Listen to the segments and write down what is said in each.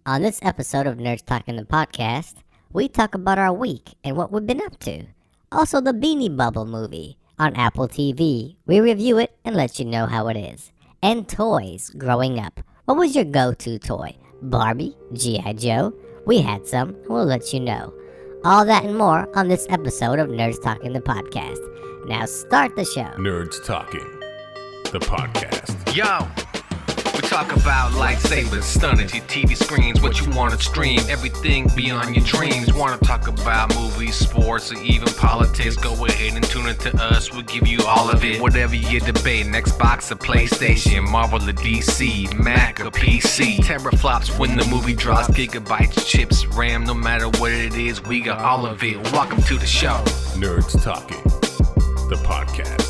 On this episode of Nerds Talking the Podcast, we talk about our week and what we've been up to. Also, the Beanie Bubble Movie on Apple TV. We review it and let you know how it is. And toys growing up. What was your go-to toy? Barbie? G.I. Joe? We had some, and we'll let you know. All that and more on this episode of Nerds Talking the Podcast. Now start the show. Nerds Talking, the podcast. Yo, we talk about lightsabers, stunning your TV screens, what you want to stream, everything beyond your dreams. Want to talk about movies, sports, or even politics? Go ahead and tune into us, we'll give you all of it. Whatever you're debating, Xbox or PlayStation, Marvel or DC, Mac or PC. Teraflops when the movie drops, gigabytes, chips, RAM, no matter what it is, we got all of it. Welcome to the show. Nerds Talking, the podcast.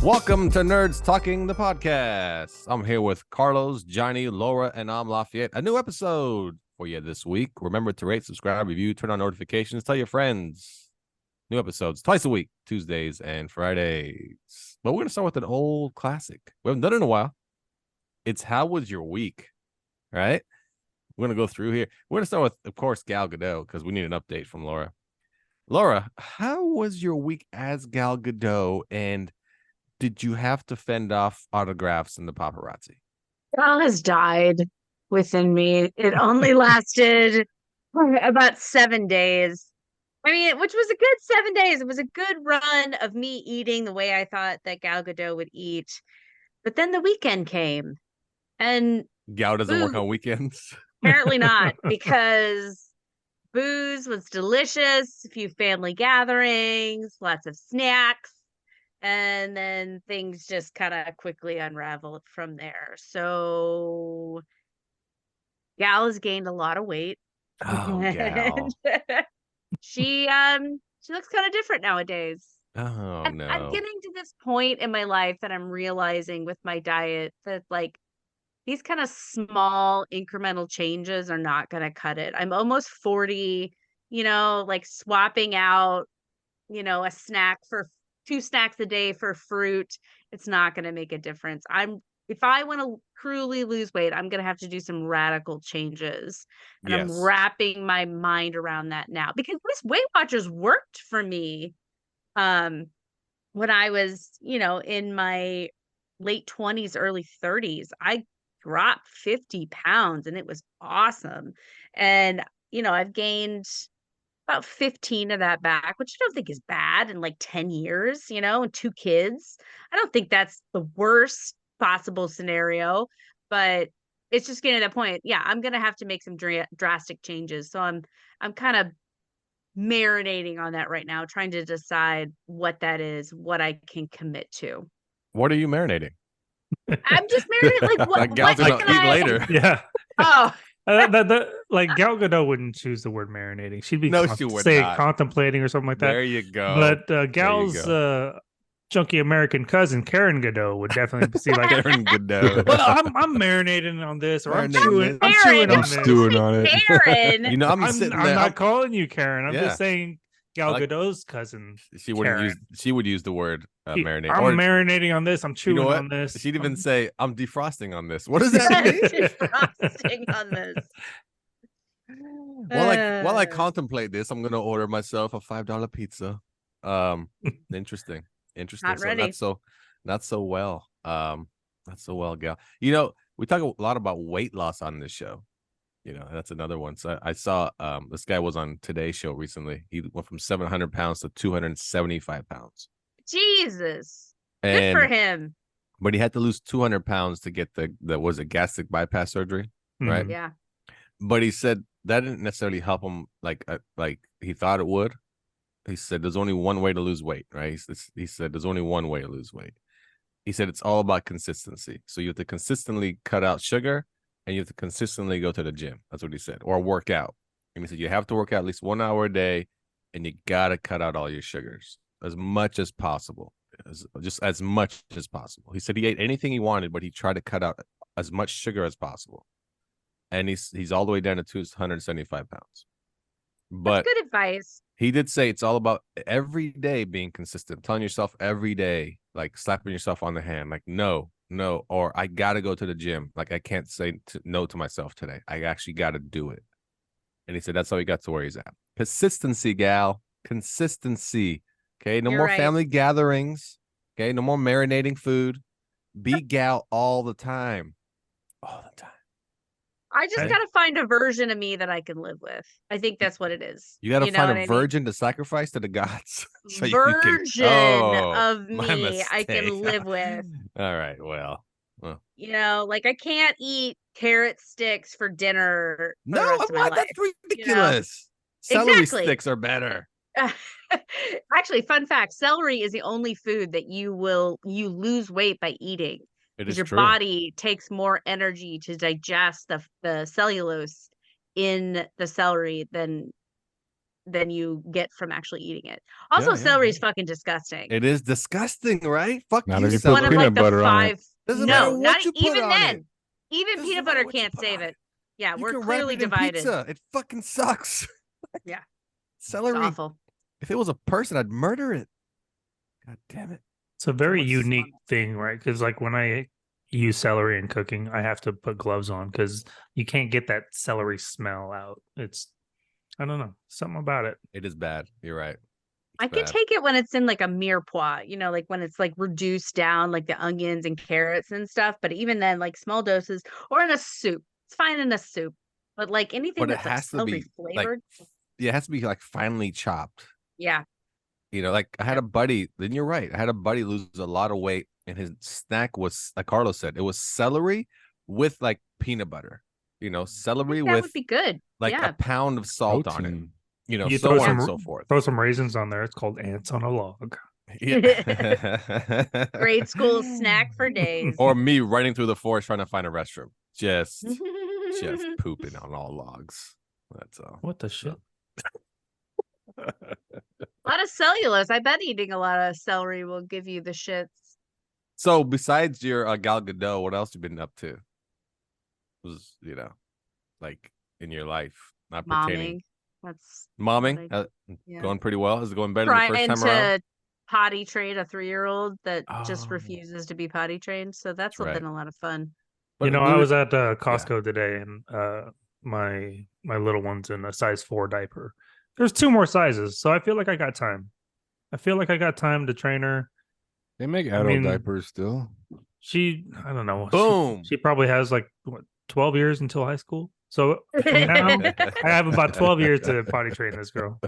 Welcome to Nerds Talking the Podcast. I'm here with Carlos, Johnny, Laura, and I'm Lafayette. A new episode for you this week. Remember to rate, subscribe, review, turn on notifications, tell your friends. New episodes twice a week, Tuesdays and Fridays. But we're going to start with an old classic. We haven't done it in a while. It's How Was Your Week? Right? We're going to go through here. We're going to start with, of course, Gal Gadot, because we need an update from Laura. Laura, how was your week as Gal Gadot, and did you have to fend off autographs and the paparazzi? Gal has died within me. It only lasted about 7 days. I mean, which was a good 7 days. It was a good run of me eating the way I thought that Gal Gadot would eat. But then the weekend came. And Gal doesn't work on weekends? Apparently not, because booze was delicious, a few family gatherings, lots of snacks. And then things just kind of quickly unraveled from there. So Gal has gained a lot of weight. Oh, Gal. She looks kind of different nowadays. Oh, no. I'm getting to this point in my life that I'm realizing with my diet that like these kind of small incremental changes are not going to cut it. I'm almost 40, like swapping out, a snack for 2 snacks a day for fruit, it's not going to make a difference. If I want to truly lose weight, I'm going to have to do some radical changes. And Yes. I'm wrapping my mind around that now because this Weight Watchers worked for me. When I was, in my late 20s, early 30s, I dropped 50 pounds and it was awesome. And, I've gained about 15 of that back, which I don't think is bad in like 10 years, and 2 kids. I don't think that's the worst possible scenario, but it's just getting to that point. Yeah, I'm going to have to make some drastic changes. So I'm kind of marinating on that right now, trying to decide what that is, what I can commit to. What are you marinating? I'm just marinating like what? Like Gal's what gonna can eat I... later. Yeah. Oh. Like Gal Gadot wouldn't choose the word marinating. She'd be she would say not. contemplating or something like that. There you go. But Gal's junky American cousin Karen Gadot would definitely see like Karen Gadot. well, I'm marinating on this, or I'm chewing Karen, on this. Stewing on it. Karen. I'm sitting there. I'm not calling you Karen. I'm Yeah. just saying Gal Gadot's cousin. She wouldn't use. She would use the word marinate. I'm Or, marinating on this. I'm chewing you know what? on this. She'd even say, "I'm defrosting on this." What does that mean? Defrosting on this. While I contemplate this, I'm gonna order myself a $5 pizza. Interesting. Not So ready. not so well, Gal. We talk a lot about weight loss on this show. That's another one. So I saw this guy was on Today's Show recently. He went from 700 pounds to 275 pounds. Jesus. Good And, for him. but he had to lose 200 pounds to get the was it gastric bypass surgery, right? Yeah. But he said that didn't necessarily help him like he thought it would. He said there's only one way to lose weight, right? He said there's only one way to lose weight. He said it's all about consistency. So you have to consistently cut out sugar and you have to consistently go to the gym. That's what he said, or work out. And he said you have to work out at least 1 hour a day and you got to cut out all your sugars as much as possible. Just as much as possible. He said he ate anything he wanted, but he tried to cut out as much sugar as possible. And he's all the way down to 275 pounds. But That's good advice. he did say it's all about every day being consistent, telling yourself every day, like slapping yourself on the hand, like, no, no, or I gotta go to the gym. Like I can't say no to myself today. I actually gotta do it. And he said that's how he got to where he's at. Consistency, gal. Consistency. Okay. No You're more right. family gatherings. Okay. No more marinating food. Be gal all the time. All the time. I just Okay. gotta find a version of me that I can live with. I think that's what it is. You gotta know find what a I mean? virgin to sacrifice to the gods. So you Version of my me I can mistake. live with. All right. Well. Like I can't eat carrot sticks for dinner for No, the rest of my what? life. That's ridiculous. Celery Exactly. sticks are better. Actually, fun fact, celery is the only food that you lose weight by eating. It Because is your true. body takes more energy to digest the cellulose in the celery than you get from actually eating it. Also, Yeah, celery is fucking disgusting. It is disgusting, right? Fuck Not you, if you It's put one of celery. like peanut butter the on it. 5. Doesn't matter No, what not you put even on then. it. Even Doesn't peanut matter butter what you can't put on save it. it. Yeah, You we're can wrap clearly it in divided. pizza. It fucking sucks. Yeah, it's Celery. awful. If it was a person, I'd murder it. God damn it. It's a very much unique thing, right? Because like when I use celery in cooking, I have to put gloves on because you can't get that celery smell out. I don't know, something about it. It is bad. You're right. I can take it when it's in like a mirepoix, like when it's like reduced down, like the onions and carrots and stuff. But even then, like small doses or in a soup, it's fine in a soup. But like anything But it that's like has to celery be flavored, it has to be like finely chopped. yeah. Like I had a buddy, then you're right. I had a buddy lose a lot of weight, and his snack was, like Carlos said, it was celery with like peanut butter. Celery That with would be good. like Yeah. a pound of salt on it. Protein. You So throw on some and so forth. Throw some raisins on there. It's called ants on a log. Yeah. Grade school snack for days. Or me running through the forest trying to find a restroom. Just pooping on all logs. That's all. What the shit? A lot of cellulose. I bet eating a lot of celery will give you the shits. So besides your Gal Gadot, what else you been up to? Was like in your life, not pertaining. Momming. That's Momming, yeah. going pretty well. Is it going better than Trying the first time to around? potty train a 3-year-old that just Oh. refuses to be potty trained. So that's Right. been a lot of fun. But I was at Costco today, and my little one's in a size 4 diaper. There's 2 more sizes, so I feel like I got time. I feel like I got time to train her. They make adult diapers still. I don't know. Boom. She probably has like 12 years until high school. So from now, I have about 12 years to potty train this girl.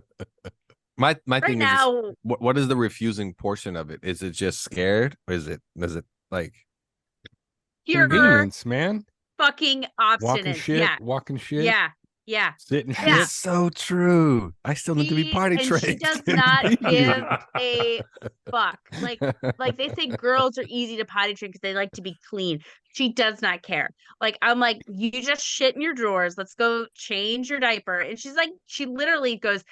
My Right thing now, is, what is the refusing portion of it? Is it just scared, or is it like you're Convenience, man. fucking obstinate. Walking shit. Yeah. Sitting Yeah. shit. It's so true. I still need to be potty trained. She does not give a fuck. Like they say girls are easy to potty train because they like to be clean. She does not care. Like I'm like, you just shit in your drawers. Let's go change your diaper. And she's like, she literally goes,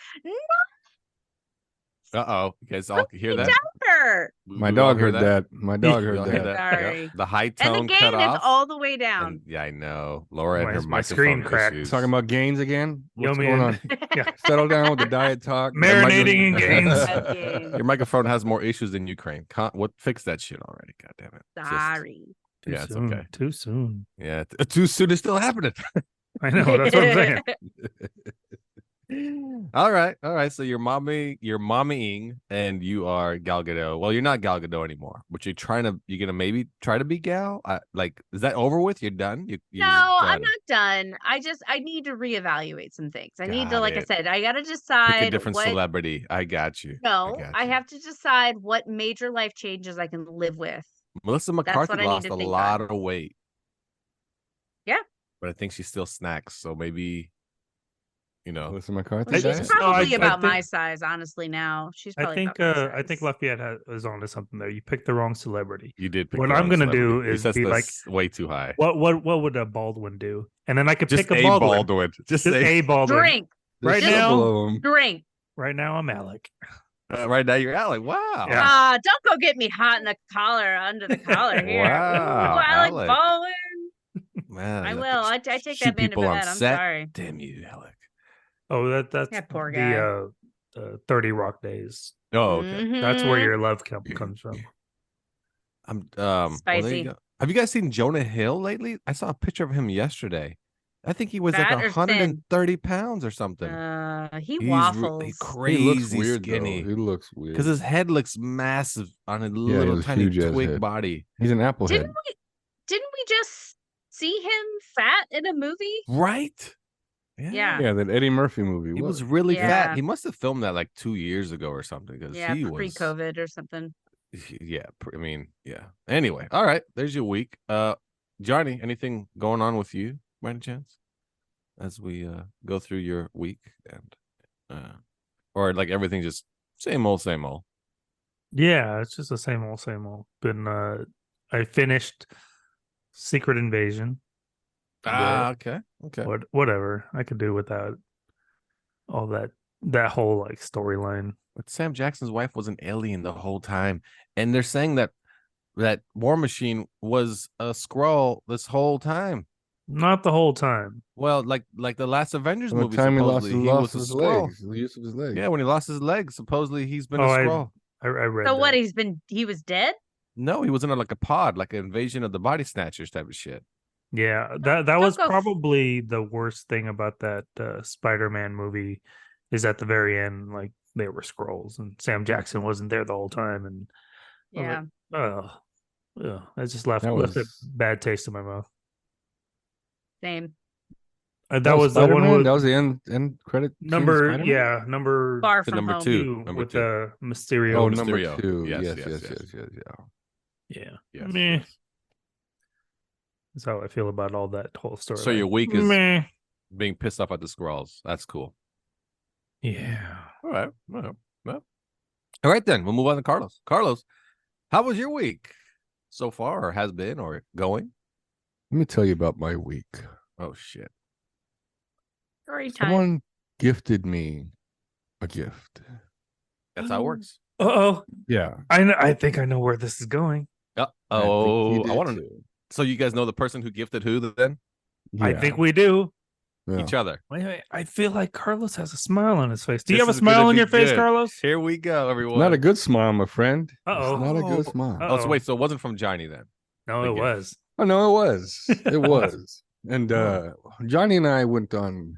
no You guys all hear that? diaper. My dog heard that. My dog heard Y'all hear that. Sorry. Yep. The high And tone the cut gain is off. all the way down. And, yeah, I know. Laura and her My screen microphone cracked. issues. Talking about gains again? What's Yo, going man. on? Yeah. Settle down with the diet talk. Marinating in gains. Gains. Your microphone has more issues than Ukraine. Fix that shit already? God damn it. Sorry. Yeah, it's soon. okay. Too soon. Yeah, too soon is still happening. I know. That's what I'm saying. All right. So you're mommying, and you are Gal Gadot. Well, you're not Gal Gadot anymore, but you're gonna maybe try to be Gal. Is that over with? You're done. No, I'm not done. I need to reevaluate some things. I need to, Got like I it. said, I got to Pick decide a different what. celebrity. I got you. No, got I you. have to decide what major life changes I can live with. Melissa That's McCarthy what I need lost to a think lot of weight. Yeah. But I think she still snacks. So maybe, Melissa McCarthy. She's diet? probably I about think- my size, honestly. Now she's I probably. think about my I think size. Lafayette is onto something there. You picked the wrong celebrity. you did pick What the I'm wrong gonna do celebrity. You is set be this like- way too high. What would a Baldwin do? And then I could Just pick a a Baldwin. Baldwin. Just Just a Baldwin. Drink, Right There's now- several of 'em. drink. Right now, I'm Alec. right now you're Alec. Wow. Yeah. Don't go get me hot in the collar, under the collar here. Wow, Ooh, Alec Alec. Baldwin. Man, I you will. have to I take shoot that man to people on bed. I'm set. sorry. Damn you, Alec. Oh, that's That poor the 30 Rock days. Oh, okay. That's where Mhm. your love comes from. I'm well, there you Spicy. go. Have you guys seen Jonah Hill lately? I saw a picture of him yesterday. I think he was Fat like or 130 pounds or something. He He's really waffles. crazy He looks weird skinny. though. He looks weird Because his head looks massive on a he little has a tiny huge ass twig head. body. He's an apple head. Didn't we just see him fat in a movie? Right? Yeah. Yeah, that Eddie Murphy movie. He What? was really Yeah. fat. He must have filmed that like 2 years ago or something. Because Yeah, he was pre-COVID or something. Yeah, I mean, yeah. Anyway, all right. There's your week. Johnny, anything going on with you, by any chance? As we go through your week and or like everything just same old, same old. Yeah, it's just the same old, same old. Been I finished Secret Invasion. Okay. Whatever. I could do without all that whole like storyline. But Sam Jackson's wife was an alien the whole time, and they're saying that War Machine was a Skrull this whole time. Not the whole time. Well, like the last Avengers From the movie, time supposedly he was lost a his Skrull. legs, the use of his legs. Yeah, when he lost his legs, supposedly he's been a Oh, Skrull. I read So that. what? He was dead? No, he was in like a pod, like an invasion of the body snatchers type of shit. Yeah, that Don't was go f- probably the worst thing about that Spider-Man movie is at the very end, like they were scrolls and Sam Jackson wasn't there the whole time, and I was Yeah. like, oh, I just left a bad taste in my mouth. Same. That was the one Spider-Man? with That was the end credit scene of number, Spider-Man? yeah, number Far To from number home. two. with Mysterio. Oh, Mysterio. number 2. Yes, Yeah, Yes, meh. yes. That's how I feel about all that whole story. So your week is meh. being pissed off at the Skrulls. That's cool. Yeah. All right. Well, all right then. We'll move on to Carlos. Carlos, how was your week so far, or has been, or going? Let me tell you about my week. Oh shit. Story time. Someone gifted me a gift. That's how it works. Uh-oh. Yeah. I think I know where this is going. I want to. So you guys know the person who gifted who then? I think we do. Yeah. Each other. Wait, I feel like Carlos has a smile on his face. Do you This have a is gonna smile on be your face, good. Carlos? Here we go, everyone. Not a good smile, my friend. Uh-oh. It's not a good smile. Uh-oh. Oh, so wait, so it wasn't from Johnny then? No, the it gift. was. Oh, no, it was. It was. And Johnny and I went on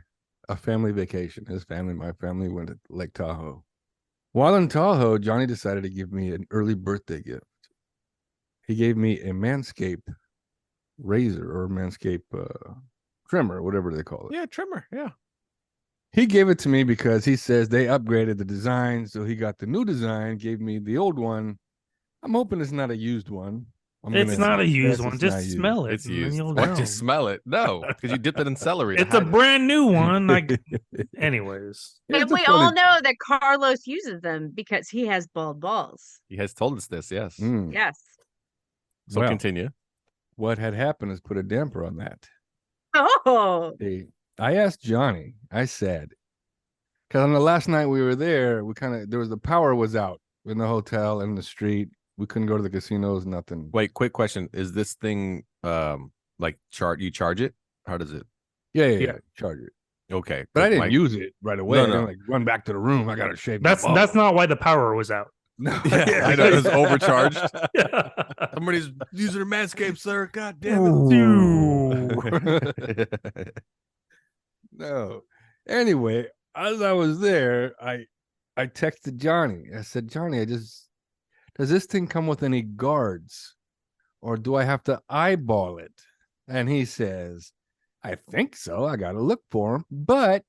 a family vacation. His family, my family went to Lake Tahoe. While in Tahoe, Johnny decided to give me an early birthday gift. He gave me a Manscaped razor or Manscaped trimmer, whatever they call it. Yeah, trimmer. Yeah. He gave it to me because he says they upgraded the design. So he got the new design, gave me the old one. I'm hoping it's not a used one. It's not a used one. It's Just not used. smell it. It's and then used. you'll Why know. just smell it? No, because you dipped it in celery. to It's a hide it. brand new one. Anyways. And It's a we all funny- know that Carlos uses them because he has bald balls. He has told us this, yes. Mm. Yes. So Well. continue. What had happened is put a damper on that. Oh. I asked Johnny, I said, because on the last night we were there, the power was out in the hotel and the street. We couldn't go to the casinos, nothing. Wait, quick question. Is this thing like you charge it? How does it? Yeah. Charge it. Okay. But I didn't Like- use it right away. No, I no. didn't like run back to the room. I gotta shave. my That's balls. not why the power was out. No. Yeah, I know it was overcharged. Yeah. Somebody's using a Manscaped, sir. God damn it. No. Anyway, as I was there, I texted Johnny. I said, Johnny, does this thing come with any guards? Or do I have to eyeball it? And he says, I think so. I gotta look for him. But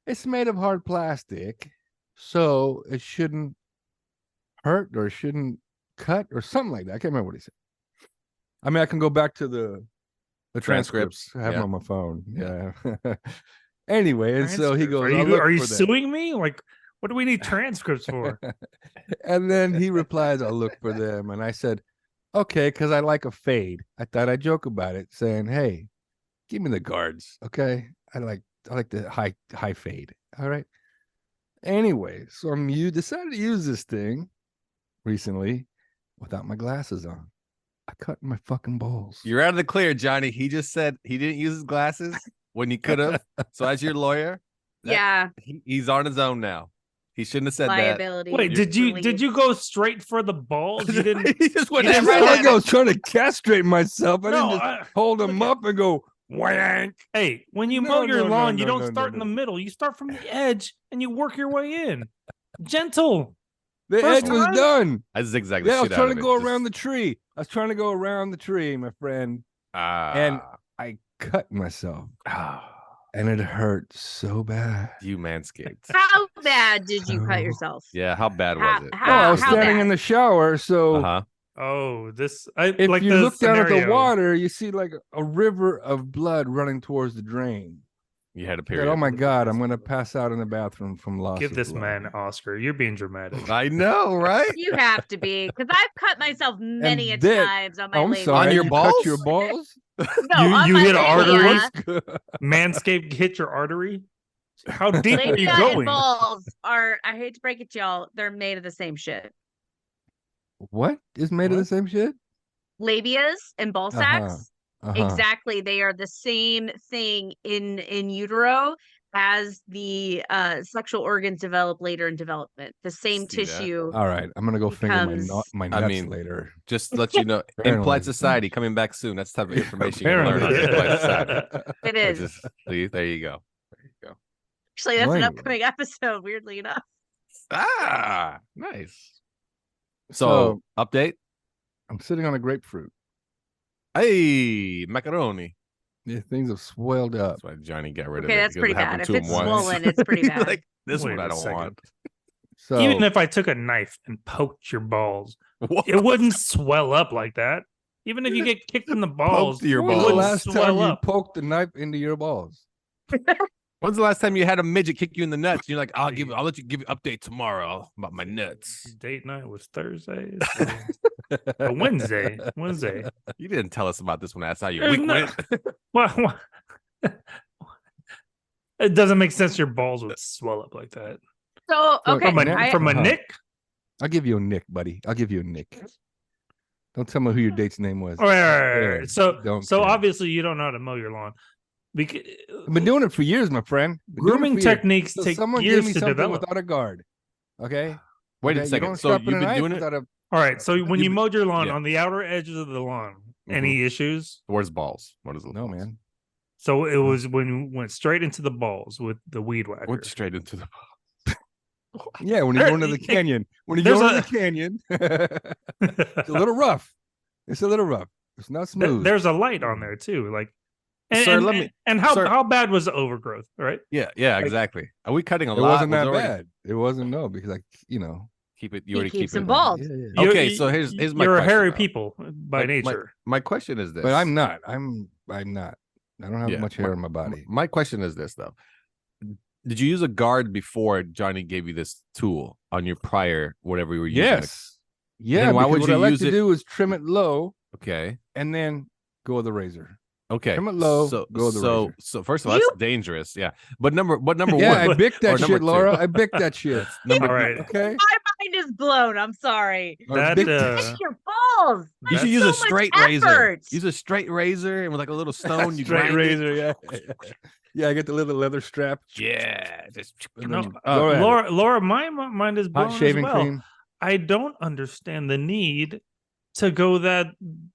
it's made of hard plastic, so it shouldn't hurt or shouldn't cut or something like that. I can't remember what he said. I mean, I can go back to the transcripts. I have them on my phone. Yeah. Anyway, and so he goes, Are you suing me? Like, what do we need transcripts for? And then he replies, I'll look for them. And I said, okay, because I like a fade. I thought I'd joke about it, saying, hey, give me the guards. Okay. I like the high fade. All right. Anyway, so you decided to use this thing recently without my glasses on. I cut my fucking balls. You're out of the clear, Johnny. He just said he didn't use his glasses when he could have. So as your lawyer, Yeah. he's on his own now. He shouldn't have said liability. Wait, did you go straight for the balls? You didn't. that. He just went You It's didn't not right like at I was trying to castrate myself. I didn't No, just hold him up and go wank. Hey, when you No, mow your no, lawn, no, you no, don't no, start no, in the no. middle. You start from the edge and you work your way in. Gentle. The First edge was time? done. I zigzagged the Yeah, I was shit trying out to of go it. around the tree. I was trying to go around the tree, my friend, and I cut myself, and it hurt so bad. you manscaped. How bad did you cut So- yourself? Yeah, how bad How- was it? how- No, I was how standing bad? in the shower, so Uh-huh. Oh, this. if like you the look down at the scenario. water, you see like a river of blood running towards the drain. You had a I said, period. oh my God, I'm gonna pass out in the bathroom from loss Give of this blood. man an Oscar. You're being dramatic. I know, right? You have to be, because I've cut myself many a And then- times on my Oh, I'm labia. sorry, On your you balls? cut your balls? No, You- on you my hit an labia. artery? Manscaped hit your artery? How deep are you Labia and going? balls are, I hate to break it to y'all, they're made of the same shit. What is made of the same shit? Labias and ball sacks, Uh-huh. exactly. They are the same thing in utero as the sexual organs develop later in development. The same See that? tissue. All right, I'm gonna go finger becomes- my I nuts mean, later. Just to let you know, Apparently. Implied Society coming back soon. That's the type of information you learn on Apparently. Implied Society. It Which is. is- see, there you go. There you go. Actually, that's an Annoying. upcoming episode, weirdly enough. Ah, nice. So, So- update. I'm sitting on a grapefruit. Hey, macaroni. Yeah, things have swelled up. That's why Johnny got rid Okay, of it. that's because pretty it happened bad. to If him it's once. swollen, it's pretty He's bad. like, this Wait one I a don't second. want. So Even if I took a knife and poked your balls, What? it wouldn't swell up like that. Even if you get kicked in the balls, your it when was the balls. wouldn't last time swell you up. poked the knife into your balls? When's the last time you had a midget kick you in the nuts? You're like, I'll let you give you an update tomorrow about my nuts. Date night was Thursday. So Wednesday. You didn't tell us about this when I saw your There's week no- went. Well, it doesn't make sense. Your balls would swell up like that. So, So okay. From a, I- from a Uh-huh. nick? I'll give you a nick, buddy. I'll give you a nick. Don't tell me who your date's name was. Right. Yeah, So don't care. obviously you don't know how to mow your lawn. Because I've been doing it for years, my friend. Been doing it grooming for years. techniques So take someone years gave me to something develop. without a guard. Okay. Wait Okay, a you second. don't So sharpen you've a been knife doing it? without a- All right. So when you mowed your lawn yeah. on the outer edges of the lawn, any issues? Where's balls? What is it? No, man. So it was when you went straight into the balls with the weed whacker. Went straight into the. Yeah, when you There- go into the canyon. When you there's go into a- the canyon, it's a little rough. It's a little rough. It's not smooth. There's a light on there too. Like, and, Sir, and, let me- and how sir- how bad was the overgrowth? Right. Yeah, exactly. Are we cutting a it lot? wasn't Was that already- bad. It wasn't because Keep it. You He already keeps keep them it. bald. Yeah, yeah. Okay, so here's my You're a question, hairy though. people by Like, nature. My question is this. But I'm not. I'm not. I don't have Yeah, much hair on my body. My question is this though. Did you use a guard before Johnny gave you this tool on your prior whatever you were using? Yes. Yeah. Then why because would what you I like use to it- do is trim it low Okay. and then go with the razor. Okay. Trim it low, So go with the razor. so first of all, You- that's dangerous. Yeah. But number Yeah, I one. bicked or that number shit, two. Laura. I bicked that shit. Number All right. Okay. My mind is blown. I'm sorry. I That bicked Pick your balls. You should That's use so a much straight razor. effort. Use a straight razor and with like a little stone. You straight grind it. razor. Yeah. Yeah, I get the little leather strap. Yeah. Just And No, then go at it. Laura, my mind is blown Hot as shaving well. cream. I don't understand the need to go that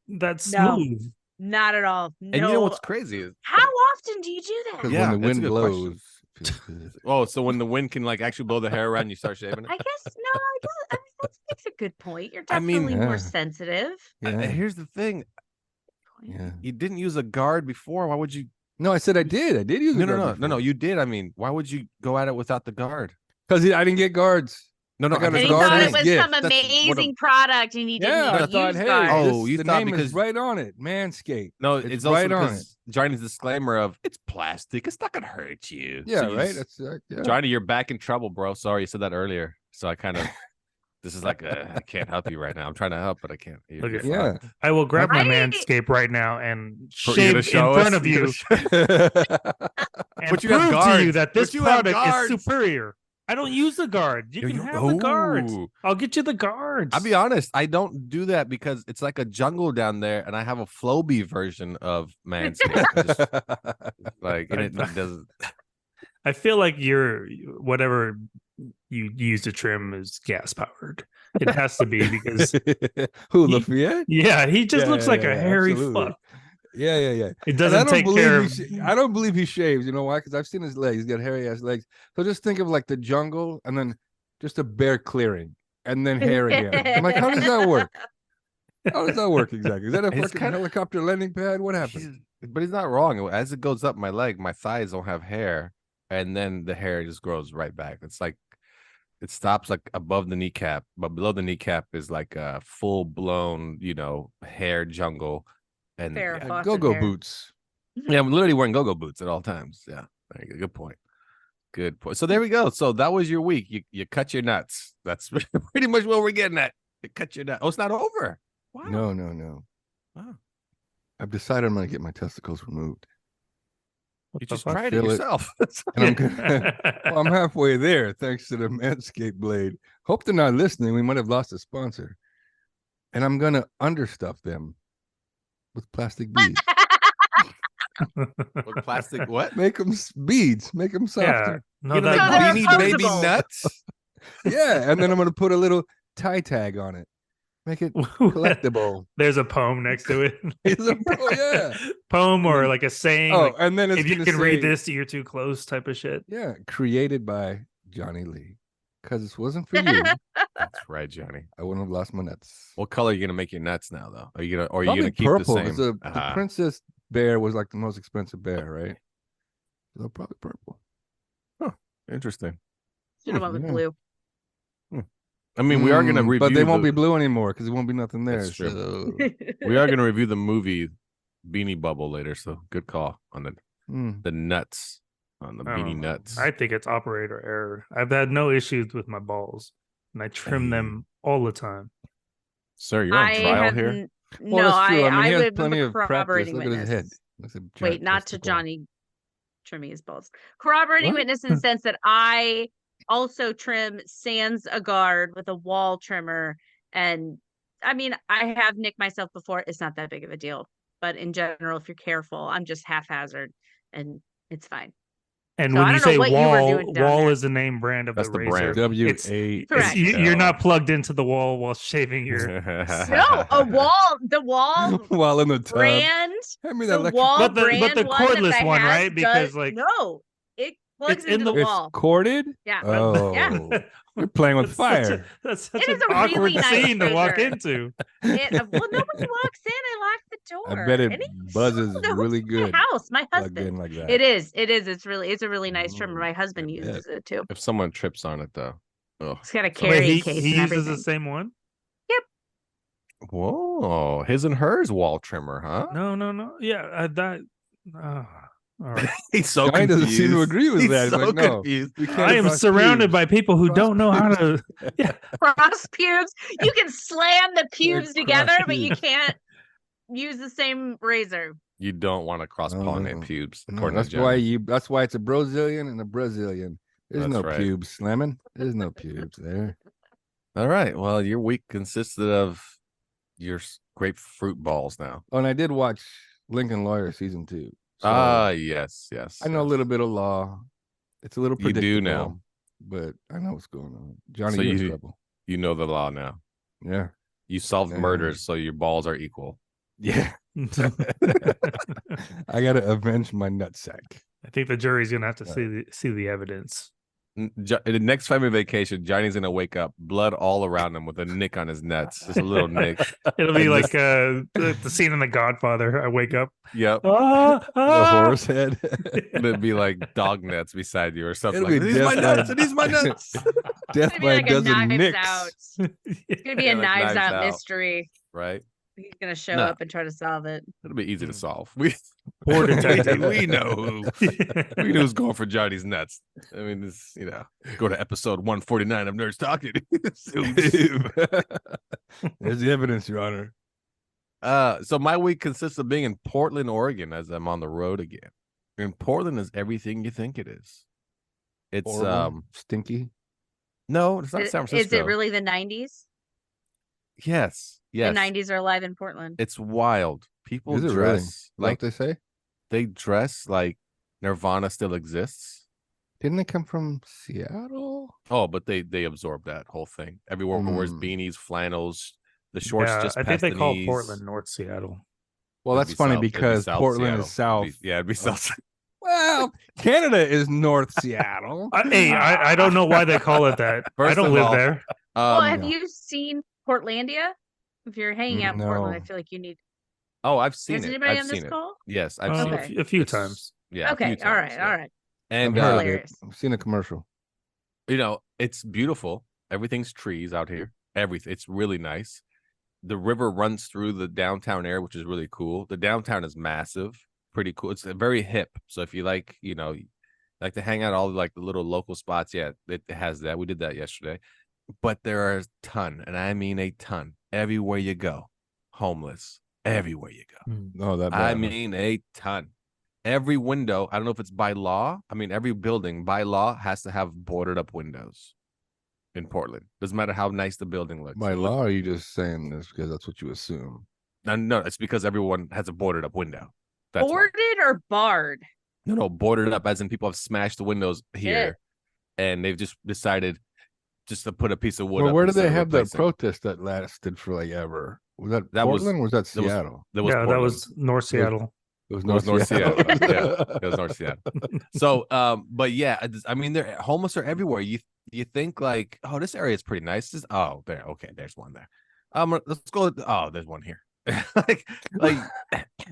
No. smooth. Not at all. No. And you know what's crazy is How often do you do that? Because Yeah, when the that's a wind good question. blows, it feels good. oh, so when the wind can like actually blow the hair around, you start shaving it. I guess no. I mean, that's a good point. You're I mean, definitely more yeah. sensitive. Yeah. Here's the thing: Yeah. you didn't use a guard before. Why would you? No, I said I did. I did use No. You did. I mean, why would you go at it without the guard? Because I didn't get guards. No. I got And a he guard thought and it a was gift. some That's what amazing product, and he didn't Yeah, I even thought, use hey, guards. Oh, this- you the thought name because- is right on it, Manscaped. No, It's it's also right on because Johnny's disclaimer of it's plastic. It's not gonna hurt you. Yeah, So you right. just- That's yeah. Johnny, you're back in trouble, bro. Sorry, you said that earlier. So I kind of. This is like I can't help you right now. I'm trying to help, but I can't. You're Okay. Yeah. I will grab my I- Manscaped right now and For you shave to in show front us? of you and But you have prove to guards. you that this But you have product guards. is superior. I don't use the guard. You can have the guards. Ooh. I'll get you the guards. I'll be honest, I don't do that because it's like a jungle down there, and I have a Floby version of Manscaped. Just, like and it doesn't. I feel like you're whatever you used a trim is gas powered. It has to be because Who, he- Lafayette? yeah, he just looks like a hairy absolutely. fuck. Yeah. It And doesn't take care of. I don't believe he shaves. You know why? Because I've seen his legs. He's got hairy ass legs. So just think of like the jungle and then just a bear clearing and then hair again. I'm like, how does that work? How does that work exactly? Is that a It's fucking kinda- helicopter landing pad? What happened? But he's not wrong. As it goes up my leg, my thighs don't have hair, and then the hair just grows right back. It's like it stops like above the kneecap, but below the kneecap is like a full blown, hair jungle. And Fair. yeah, Faucet Go-go hair. boots. I'm literally wearing go-go boots at all times. Yeah, there you go. Good point. Good point. So there we go. So that was your week. You cut your nuts. That's pretty much what we're getting at. You cut your nuts. Oh, it's not over. Wow. No. Wow. I've decided I'm going to get my testicles removed. You the just fuck? tried it Feel it. yourself. And I'm gonna, well, I'm halfway there thanks to the Manscaped blade. Hope they're not listening. We might have lost a sponsor. And I'm going to understuff them with plastic beads. With plastic what? Make them beads. Make them Yeah, softer. no, You're gonna So make they're Beanie Baby opposable. nuts? Yeah. And then I'm going to put a little tie tag on it. Make it collectible. There's a poem next to it. Yeah. Poem or then- like a saying. Oh, like, and then it's if you gonna can read say- this, you're too close type of shit. Yeah. Created by Johnny Lee. Because this wasn't for you. That's right, Johnny. I wouldn't have lost my nuts. What color are you gonna make your nuts now, though? Are you gonna, or are you Probably gonna keep purple. the 'Cause same? the princess bear was like the most expensive bear, right? So probably purple. Interesting. Should have went with Yeah. blue. I mean, we are gonna review, but they won't the- be blue anymore because there won't be nothing there. That's true. So We are gonna review the movie Beanie Bubble later. So good call on mm. the nuts, on the I don't beanie know. nuts. I think it's operator error. I've had no issues with my balls, and I trim them all the time. Sir, you're on I trial have here. no. Well, that's true. I mean, I he has would plenty be of practice. corroborating Look at his witness. head. That's a Wait, giant not to testicle. Johnny trimming his balls. Corroborating What? witness in the sense that I also trim sans a guard with a wall trimmer. And I mean, I have nicked myself before. It's not that big of a deal. But in general, if you're careful, I'm just haphazard and it's fine. And So when I you don't know say what you were wall, doing down wall there. is the name brand of That's the the razor. brand. It's- Correct. You're not plugged into the wall while shaving your. No, the wall While in the tub. brand, Hand me that the electric. wall But the brand cordless that one, has right? Because, does, like, no, it plugs it's in into the the- It's wall. corded. Yeah. Oh, Yeah. you're playing with That's such fire. that's such It an is a awkward really nice scene to walk razor. into. Well, nobody walks in. I lock the door. I bet it And buzzes no, really it's my good. house, my Plugged husband. in like that. It is. It's a really nice trimmer. Mm, My husband I uses it too. If someone trips on it, though. Oh, It's got a Wait, carrying he case he and uses everything. the same one? whoa, his and hers wall trimmer, huh? No. Yeah, that. All right. He's so Johnny confused. doesn't seem to agree with He's that. He's so like, no. confused. You can't I am cross surrounded pubes. by people who Cross don't know how pubes. to. Cross pubes. You can slam the pubes cross together, but you pubes. can't use the same razor. You don't want to cross pollinate No. pubes. No, According that's to why Johnny. that's why it's a Brazilian and a Brazilian. There's That's no right. pubes slamming. There's no pubes there. All right. Well, your week consisted of your grapefruit balls now. Oh, and I did watch Lincoln Lawyer season 2. So Yes. I know a yes. little bit of law. It's a little You predictable. do now. But I know what's going on. Johnny, So you're in you- trouble. You know the law now. Yeah. You solved Yeah. murders, so your balls are equal. Yeah. I gotta avenge my nutsack. I think the jury's gonna have to see the evidence. The next family vacation, Johnny's gonna wake up, blood all around him with a nick on his nuts, just a little nick. It'll be And like the scene in The Godfather. I wake up. Yep. Ah, The ah. horse head. It'd be like dog nuts beside you or something. It'll Like, be these my death nuts, by- and these my nuts. Death It's gonna be by like a a dozen Knives nicks. Out. It's gonna be Yeah, a like Knives Knives Out Out. mystery. Right? He's gonna show No. up and try to solve it. It'll be easy to Mm. solve. We Poor detective. we know who. We knew who's going for Johnny's nuts. I mean, this, go to episode 149 of Nerds Talking. There's the evidence, Your Honor. So my week consists of being in Portland, Oregon, as I'm on the road again. And Portland is everything you think it is. It's Horrible, stinky. no, it's not San Francisco. Is it really the 90s? Yes. The 90s are alive in Portland. It's wild. People Is it really? dress Is that what like they say? they dress like Nirvana still exists. Didn't they come from Seattle? Oh, but they absorbed that whole thing. Everyone wears beanies, flannels, the shorts just I think past they the call knees. Portland North Seattle. Well, It'd that's be funny It'd be because South Portland Seattle. is south. It'd be South. Well, Canada is North Seattle. I don't know why they call it that. I First don't of live all, there. Well, have no. you seen Portlandia? If you're hanging out in Portland, I No. feel like you need. Oh, I've seen Has it. anybody I've on this seen it. call? Yes, I've seen Okay. it. A few It's- times. Yeah. a Okay. few All times, right. yeah. All right. And I've heard of it. Hilarious. I've seen a commercial. it's beautiful. Everything's trees out here. Everything. It's really nice. The river runs through the downtown area, which is really cool. The downtown is massive, pretty cool. It's very hip. So if you like, like to hang out all like the little local spots, yeah, it has that. We did that yesterday. But there are a ton, and I mean a ton, everywhere you go. Homeless, everywhere you go. No, that bad. I mean a ton. Every window, I don't know if it's by law. I mean, every building by law has to have boarded up windows in Portland. Doesn't matter how nice the building looks. By law, or are you just saying this because that's what you assume? No, it's because everyone has a boarded up window. That's why. Boarded or barred? No, boarded up as in people have smashed the windows here, and they've just decided just to put a piece of wood. Well, up where did instead they of have that replacing. protest that lasted for like ever? Was that That was- Portland? or was that that was- Seattle? That was That Portland. was North Seattle. It was It was North Seattle. Seattle. It was North Seattle. So, but yeah, I mean, they're homeless are everywhere. You think like, oh, this area is pretty nice. Oh, there, okay, there's one there. Let's go. Oh, there's one here. like, What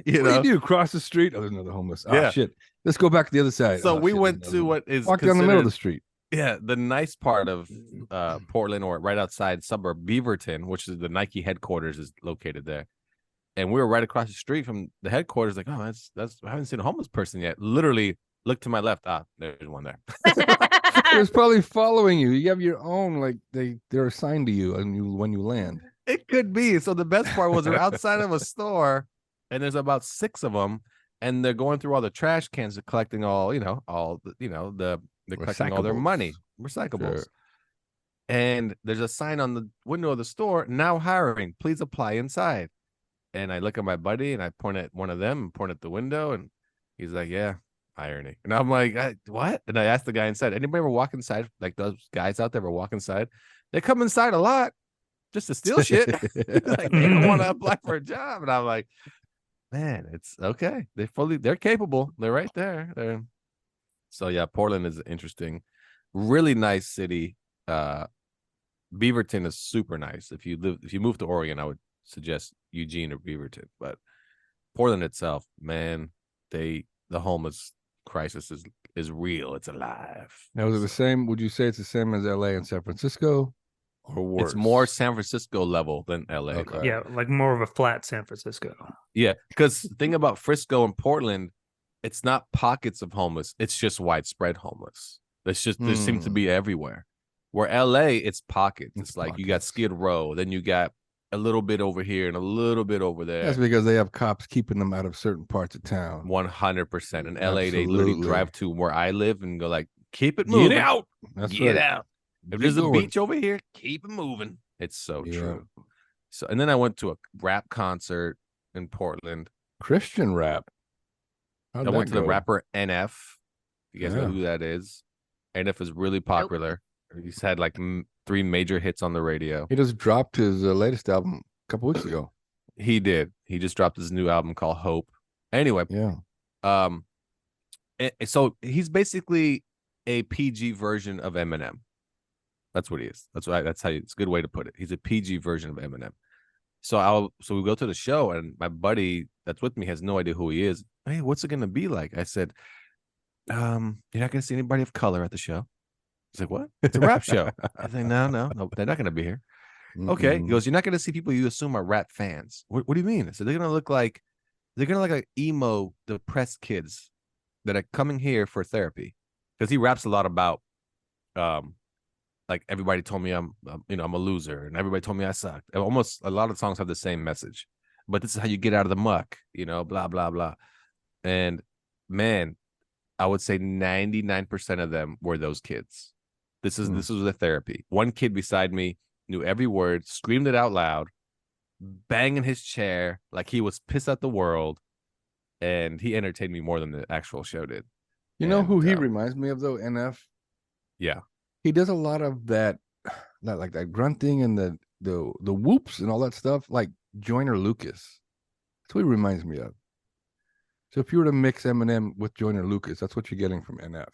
do you do? Cross the street? Oh, there's another homeless. Oh, Yeah. shit. Let's go back to the other side. So Oh, we shit, went there's to another one. what is Walk down the middle of the considered- street. Yeah, the nice part of Portland, or right outside suburb Beaverton, which is the Nike headquarters, is located there. And we were right across the street from the headquarters. Like, oh, that's I haven't seen a homeless person yet. Literally, look to my left. Ah, there's one there. It was probably following you. You have your own, like they're assigned to you, and when you land. It could be. So the best part was we're outside of a store, and there's about 6 of them, and they're going through all the trash cans, they're collecting all, they're collecting all their money, recyclables. Sure. And there's a sign on the window of the store, now hiring, please apply inside. And I look at my buddy and I point at one of them and point at the window, and he's like, yeah, irony. And I'm like, what? And I asked the guy inside, anybody ever walk inside? Like those guys out there ever walk inside? They come inside a lot just to steal shit. Like they don't want to apply for a job. And I'm like, man, it's okay. They're capable. They're right there. So yeah, Portland is interesting. Really nice city. Beaverton is super nice. If you move to Oregon, I would suggest Eugene or Beaverton. But Portland itself, man, the homeless crisis is real. It's alive. Now, is it the same? Would you say it's the same as LA and San Francisco, or worse? It's more San Francisco level than LA. Okay. level. Yeah, like more of a flat San Francisco. Yeah, because the thing about Frisco and Portland, it's not pockets of homeless. It's just widespread homeless. There seems to be everywhere. Where LA, it's pockets. It's like you got pockets. Skid Row, then you got a little bit over here and a little bit over there. That's because they have cops keeping them out of certain parts of town. 100%. In LA, they literally Absolutely. drive to where I live and go like, keep it moving. Get out. That's Get right. out. If Keep there's a going. beach over here, keep it moving. It's so Yeah. true. So, and then I went to a rap concert in Portland. Christian rap. How'd I went that to the go? rapper NF. You guys know Yeah. who that is? NF is really popular. He's had like 3 major hits on the radio. He just dropped his latest album a couple weeks ago. He did. He just dropped his new album called Hope. Anyway, Yeah. so he's basically a PG version of Eminem. That's what he is. That's right. That's how it's a good way to put it. He's a PG version of Eminem. So we go to the show, and my buddy that's with me has no idea who he is. Hey, what's it gonna be like? I said, you're not gonna see anybody of color at the show. He's like, what? It's a rap show. I think, no, they're not gonna be here. Okay. He Mm-mm. goes, you're not gonna see people you assume are rap fans. What do you mean? I said, they're gonna look like emo, depressed kids that are coming here for therapy. Because he raps a lot about like everybody told me I'm a loser, and everybody told me I sucked. Almost a lot of songs have the same message, but this is how you get out of the muck, blah blah blah. And man, I would say 99% of them were those kids. This was the therapy. One kid beside me knew every word, screamed it out loud, banging his chair like he was pissed at the world, and he entertained me more than the actual show did. You know who And, he reminds me of though? NF. Yeah. He does a lot of that, like that grunting and the whoops and all that stuff, like Joyner Lucas. That's what he reminds me of. So if you were to mix Eminem with Joyner Lucas, that's what you're getting from NF.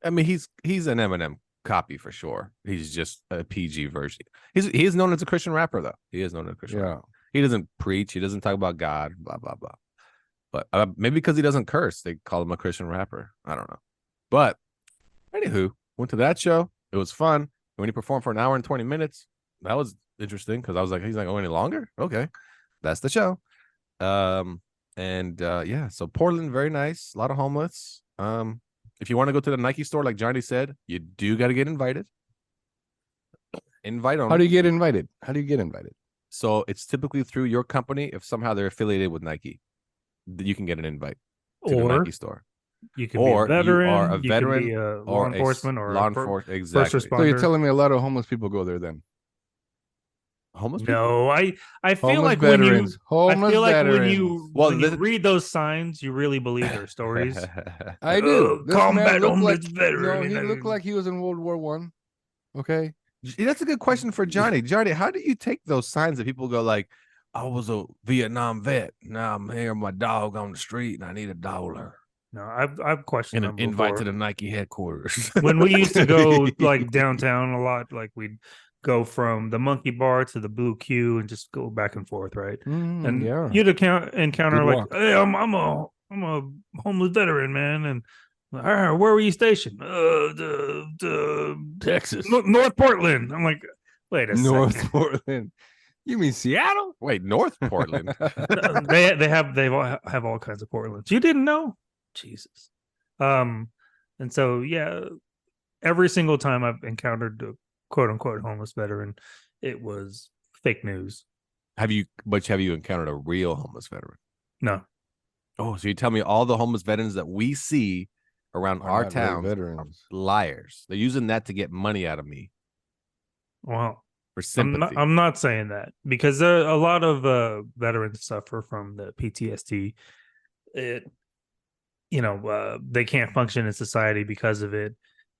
I mean, he's an Eminem copy for sure. He's just a PG version. He is known as a Christian rapper though. He is known as a Christian rapper. He doesn't preach. He doesn't talk about God. Blah blah blah. But maybe because he doesn't curse, they call him a Christian rapper. I don't know. But anywho, went to that show. It was fun. When he performed for an hour and 20 minutes, that was interesting because I was like, he's like, oh, any longer? Okay, that's the show. Yeah, so Portland, very nice. A lot of homeless. If you want to go to the Nike store, like Johnny said, you do got to get invited. Invite only. How do you get invited? How do you get invited? So it's typically through your company. If somehow they're affiliated with Nike, you can get an invite to the Nike store. You can be a veteran, you are a veteran, you can be a law enforcement, or law a enforcement. Exactly. first responder. So you're telling me a lot of homeless people go there then? Homeless people? No, I feel Homeless like veterans. when Homeless you veterans. when you read those signs, you really believe their stories. I do. This Combat man looked homeless like, veteran. he looked like he was in World War One. Okay. That's a good question for Johnny. Johnny, how do you take those signs that people go like, I was a Vietnam vet. Now I'm here with my dog on the street and I need $1. No, I've questioned And them an invite before. to the Nike headquarters. When we used to go like downtown a lot, like we'd go from the Monkey Bar to the Blue Q and just go back and forth, right? And yeah. you'd encounter Good like, walk. hey, I'm a homeless veteran, man, and where were you stationed? Texas. North Portland. I'm like, wait a North second. Portland. You mean Seattle? Wait, North Portland. They have all kinds of Portlands. You didn't know? Jesus. And so yeah, every single time I've encountered a quote unquote homeless veteran, it was fake news. Have you encountered a real homeless veteran? No. Oh, so you tell me all the homeless veterans that we see around Are our not really town are veterans. liars. They're using that to get money out of me Well, for sympathy. I'm not saying that because a lot of veterans suffer from the PTSD. They can't function in society because of it,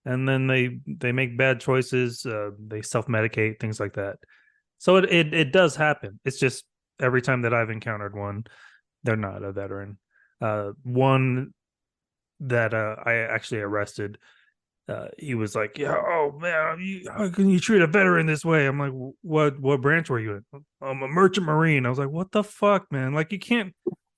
and then they make bad choices. They self-medicate, things like that. So it does happen. It's just every time that I've encountered one, they're not a veteran. One that I actually arrested. He was like, "Yeah, oh man, how can you treat a veteran this way?" I'm like, "What branch were you in?" "I'm a merchant marine." I was like, "What the fuck, man? Like, you can't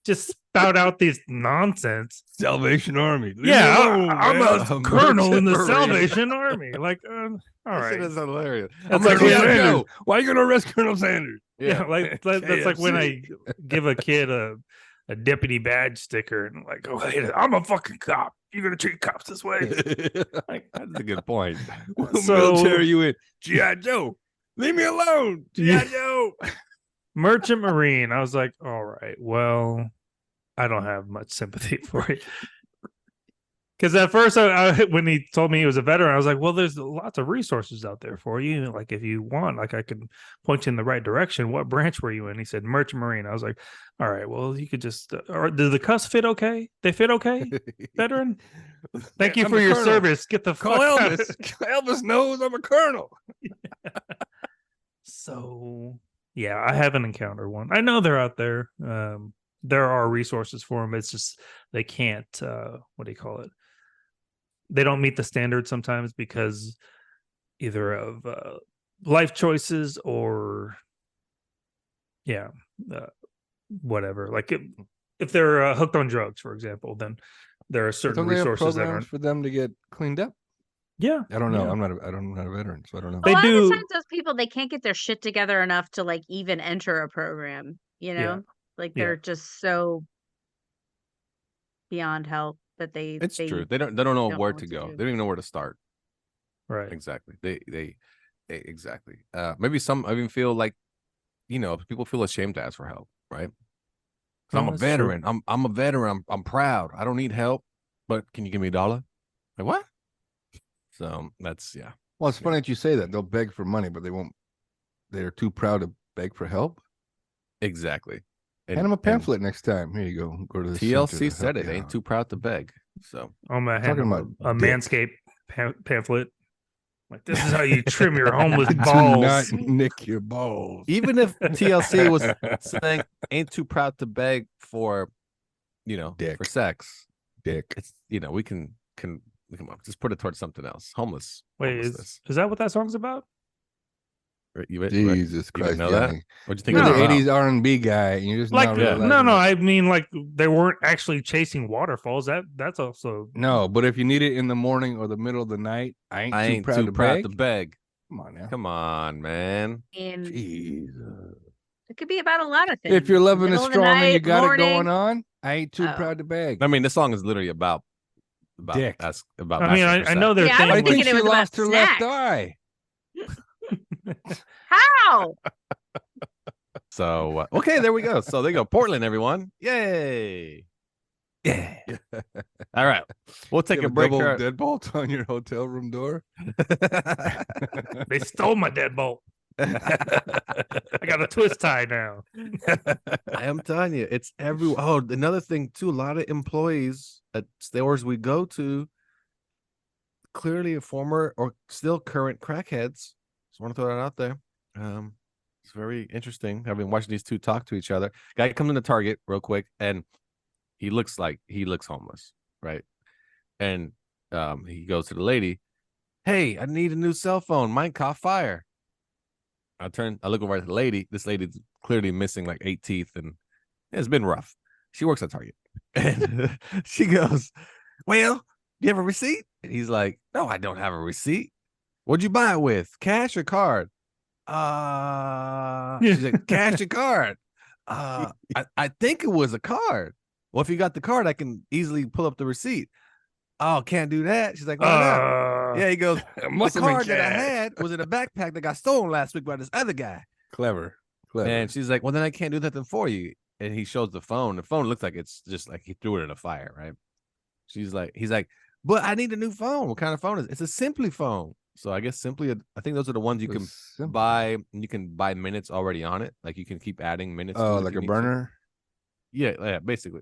just spout out these nonsense." Salvation Army. Leave Yeah, me alone, I'm man. a colonel in the Marine. Salvation Army. Like, all That right. shit is hilarious. That's I'm like Colonel when- Sanders. Why are you going to arrest Colonel Sanders? Yeah, that's like when I KFC. give a kid a deputy badge sticker and like, "Oh, hey, I'm a fucking cop. You're gonna treat cops this way." Like, That's a good point. What So- military you in? G.I. Joe. Leave me alone. G.I. Yeah. Joe. Merchant Marine. I was like, all right, well, I don't have much sympathy for it. Because at first, when he told me he was a veteran, I was like, well, there's lots of resources out there for you. Like, if you want, like, I can point you in the right direction. What branch were you in? He said, Merchant Marine. I was like, all right, well, you could just, or do the cuffs fit okay? They fit okay, veteran? Thank you I'm for a your colonel. service. Get the Call fuck out. Elvis. Elvis knows I'm a colonel. So, yeah, I haven't encountered one. I know they're out there. There are resources for them. It's just they can't, what do you call it? They don't meet the standard sometimes because either of life choices or, whatever. Like if they're hooked on drugs, for example, then there are certain Don't they have resources that programs aren't. for them to get cleaned up? Yeah, I don't know. yeah. I'm not a veteran, so I don't know. They a lot do- of the times those people, they can't get their shit together enough to like even enter a program, you know? Yeah. Like Yeah. they're just so beyond help that It's they true. They don't know don't know where what to to go. do. They don't even know where to start. Right. Exactly. They exactly. Maybe some even feel like, people feel ashamed to ask for help, right? 'Cause I'm No, a that's true. veteran. I'm a veteran. I'm proud. I don't need help, but can you give me $1? Like what? So that's Well, it's funny that you say that. They'll beg for money, but they won't. They're too proud to beg for help. exactly. Hand him a pamphlet next time. Here you go. Go to the TLC center to said help it. you Ain't out. too proud to beg. So I'm gonna hand Talking him a about dick. Manscaped pamphlet. Like, this is how you trim your homeless Do balls. not nick your balls. even if TLC was saying ain't too proud to beg for, Dick. for sex, Dick. it's we can just put it towards something else. Wait, Homelessness. is that what that song's about? Jesus you Christ, didn't know Johnny. that? What'd you think? You're No. the '80s R&B guy, and you're just Like, not realizing no, that. I mean, like, they weren't actually chasing waterfalls. That's also No, but if you need it in the morning or the middle of the night, I ain't too proud to beg. Come on now. Come on, man. And Jesus. it could be about a lot of things. If your loving is Middle of the strong and you night, got it morning. going on, I ain't too Oh. proud to beg. I mean, this song is literally about Dick. about. I mean, asking for I know sex. they're Yeah, I was I things think thinking she it was about lost her left snacks. eye. How? So okay, there we go. So there you go, Portland, everyone. Yay! Yeah. All right, we'll take a break. Double Here. deadbolt on your hotel room door. they stole my deadbolt. I got a twist tie now. I am telling you, it's every. Oh, another thing too. A lot of employees at stores we go to, clearly a former or still current crackheads. Just want to throw that out there. It's very interesting. I've been watching these two talk to each other. Guy comes into Target real quick, and he looks homeless, right? And he goes to the lady, "Hey, I need a new cell phone. Mine caught fire." I look over at the lady. This lady's clearly missing like 8 teeth, and it's been rough. She works at Target, and she goes, "Well, do you have a receipt?" And he's like, "No, I don't have a receipt. What'd you buy it with? Cash or card?" She's like, "Cash or card?" I think it was a card. Well, if you got the card, I can easily pull up the receipt. Oh, can't do that. She's like, "Why not?" Yeah, he goes, "The card that I had was in a backpack that got stolen last week by this other guy." Clever. And she's like, "Well, then I can't do nothing for you." And he shows the phone. The phone looks like it's just like he threw it in a fire, right? He's like, "But I need a new phone." What kind of phone is it? It's a Simply phone. So I guess Simply, I think those are the ones you can buy. And you can buy minutes already on it. Like you can keep adding minutes. Oh, to it like if a you need burner? Yeah, basically.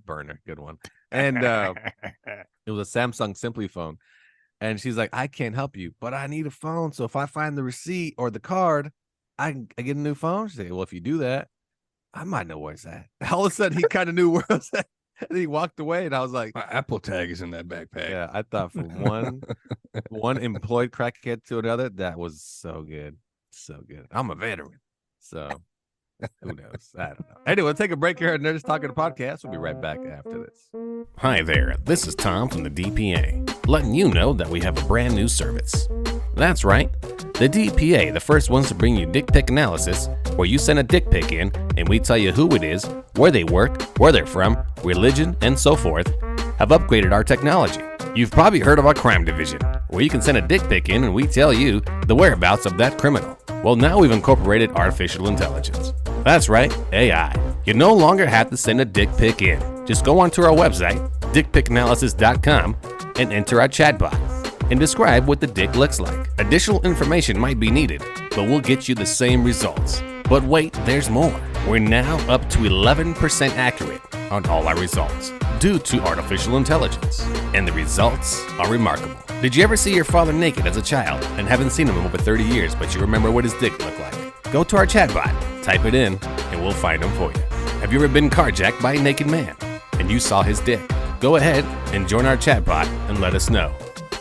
Burner, good one. And it was a Samsung Simply phone. And she's like, "I can't help you, but I need a phone. So if I find the receipt or the card, I get a new phone." She's like, "Well, if you do that, I might know where it's at." All of a sudden, he kind of knew where it was at. And he walked away, and I was like, My Apple tag is in that backpack. yeah, I thought from one employed crackhead to another, that was so good. So good. I'm a veteran. So who knows? I don't know. Anyway, we'll take a break here at Nerdist Talking Podcast. We'll be right back after this. Hi there, this is Tom from the DPA, letting you know that we have a brand new service. That's right, the DPA, the first ones to bring you dick pic analysis, where you send a dick pic in and we tell you who it is, where they work, where they're from, religion, and so forth, have upgraded our technology. You've probably heard of our crime division, where you can send a dick pic in and we tell you the whereabouts of that criminal. Well, now we've incorporated artificial intelligence. That's right, AI. You no longer have to send a dick pic in. Just go onto our website, dickpicanalysis.com, and enter our chatbot and describe what the dick looks like. Additional information might be needed, but we'll get you the same results. But wait, there's more. We're now up to 11% accurate on all our results due to artificial intelligence, and the results are remarkable. Did you ever see your father naked as a child and haven't seen him in over 30 years, but you remember what his dick looked like? Go to our chatbot, type it in, and we'll find him for you. Have you ever been carjacked by a naked man and you saw his dick? Go ahead and join our chatbot and let us know.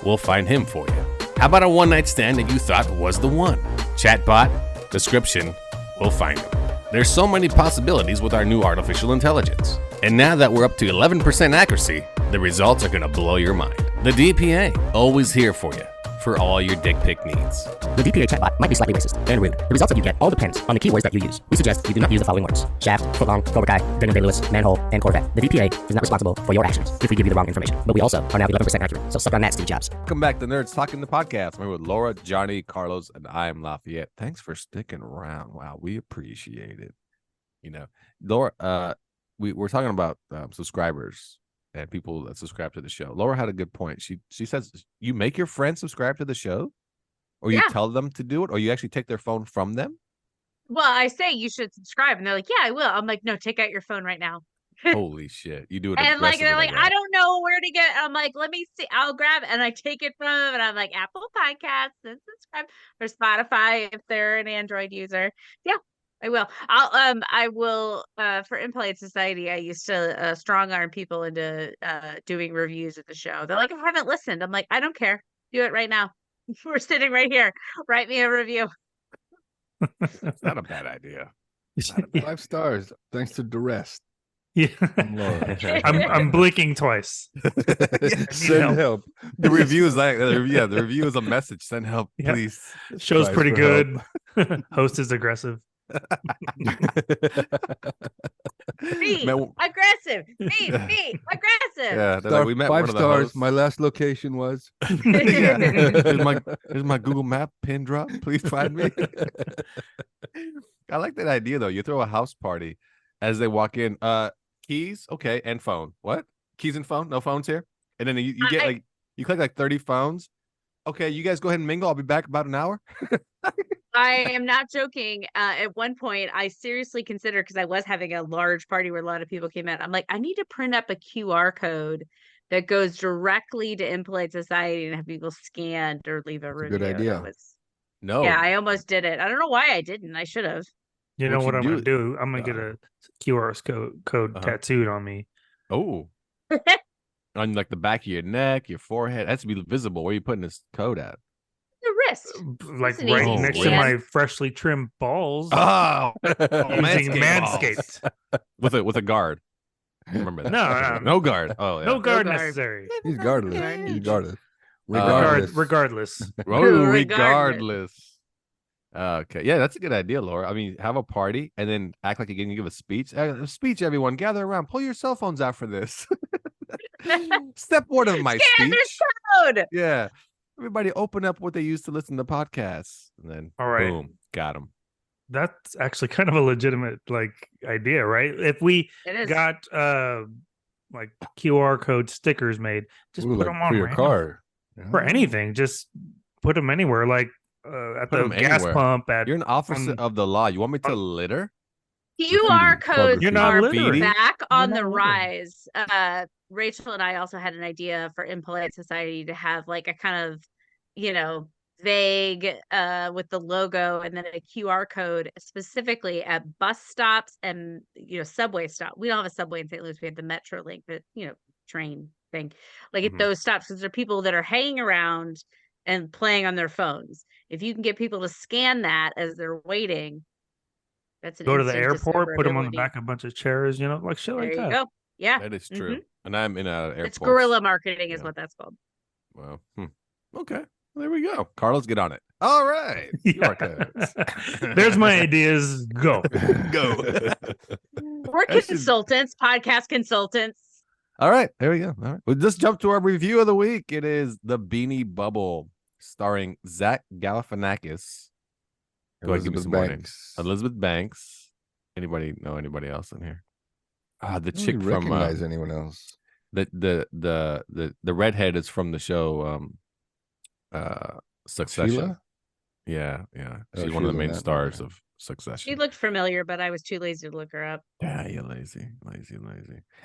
We'll find him for you. How about a one-night stand that you thought was the one? Chatbot, description, we'll find him. There's so many possibilities with our new artificial intelligence. And now that we're up to 11% accuracy, the results are going to blow your mind. The DPA, always here for you, for all your dick pic needs. The DPA chatbot might be slightly racist and rude. The results that you get all depends on the keywords that you use. We suggest you do not use the following words: shaft, footlong, Cobra Kai, Daniel Day-Lewis, manhole, and Corvette. The DPA is not responsible for your actions if we give you the wrong information. But we also are now 11% accurate. So suck on that, Steve Jobs. Welcome back to Nerds Talking the Podcast. I'm here with Laura, Johnny, Carlos, and I am Lafayette. Thanks for sticking around. Wow, we appreciate it. You know, Laura, we're talking about subscribers and people that subscribe to the show. Laura had a good point. She says you make your friends subscribe to the show, or you Yeah. tell them to do it, or you actually take their phone from them. Well, I say you should subscribe, and they're like, "Yeah, I will." I'm like, "No, take out your phone right now." Holy shit. You do it And like aggressively they're like like, "I that. don't know where to get." I'm like, "Let me see. I'll grab it." And I take it from them, and I'm like, Apple Podcasts and subscribe, or Spotify if they're an Android user. Yeah, I will. I will. For Impolite Society, I used to strong arm people into doing reviews of the show. They're like, "I haven't listened." I'm like, "I don't care. Do it right now. We're sitting right here. Write me a review." It's not a bad idea. Not a bad 5 stars, thanks to duress. Yeah. From Laura. I'm blinking twice. Send help. help. The review is like, the review is a message. Send help, Yeah. please. Show's Cries pretty for good. Host is aggressive. Be Man, aggressive. Be aggressive. yeah, they're Star, like, we met 5 one of the stars. hosts. My last location was. Yeah. Here's my Google Map pin drop. Please find me. I like that idea though. You throw a house party as they walk in. Keys, okay, and phone. What? Keys and phone? No phones here? And then you get like you click like 30 phones. Okay, you guys go ahead and mingle. I'll be back about an hour. I am not joking. At one point, I seriously considered, because I was having a large party where a lot of people came out. I'm like, I need to print up a QR code that goes directly to Impolite Society and have people scanned or leave a review. good idea. No. Yeah, I almost did it. I don't know why I didn't. I should have. You know What what you I'm gonna do? I'm gonna get a QR code Uh-huh. tattooed on me. Oh. On like the back of your neck, your forehead. It has to be visible. Where are you putting this code at? The wrist. Like an right easy next to scan. my freshly trimmed balls. Oh, using Manscaped. Manscaped. with a guard. Remember that? No, No guard. Oh, yeah. No guard guard. necessary. He's guardless. He's guardless. Regardless. Oh, Regardless. regardless. Okay, yeah, that's a good idea, Laura. I mean, have a party and then act like you're going to give a speech. A speech, everyone, gather around. Pull your cell phones out for this. Step one of my Scan speech. this code. Yeah, everybody, open up what they use to listen to podcasts, and then All right. boom, got them. That's actually kind of a legitimate like idea, right? If we It is. got like QR code stickers made, just Ooh, put like them on for your random- car. for anything. Just put them anywhere, like at Put the 'em gas anywhere. pump. At You're an officer on- of the law. You want me to litter? QR Graffiti, codes You're not are littering. back on You're the not littering. rise. Rachel and I also had an idea for Impolite Society to have like a kind of, vague with the logo and then a QR code specifically at bus stops and subway stop. We don't have a subway in St. Louis. We have the Metrolink, the train thing. Like at Mhm. those stops, because there are people that are hanging around and playing on their phones. If you can get people to scan that as they're waiting, that's an Go to the instant airport, put them on the discoverability. back of a bunch of chairs, like shit There like you that. go. Yeah. That is true. And I'm in an airport. It's guerrilla marketing is Yeah. what that's called. Well, okay. Well, there we go. Carlos, get on it. All right. Yeah. QR codes. There's my ideas. Go. Go. We're That should- consultants, podcast consultants. All right, there we go. All right, we'll just jump to our review of the week. It is The Beanie Bubble, starring Zach Galifianakis. Go ahead, give me some more names. Elizabeth Banks. Anybody know anybody else in here? The I don't chick really from recognize anyone else. the redhead is from the show Succession. Sheila? Yeah. Oh, She's she one of was the in main that, stars okay. of Succession. She looked familiar, but I was too lazy to look her up. Yeah, you're lazy.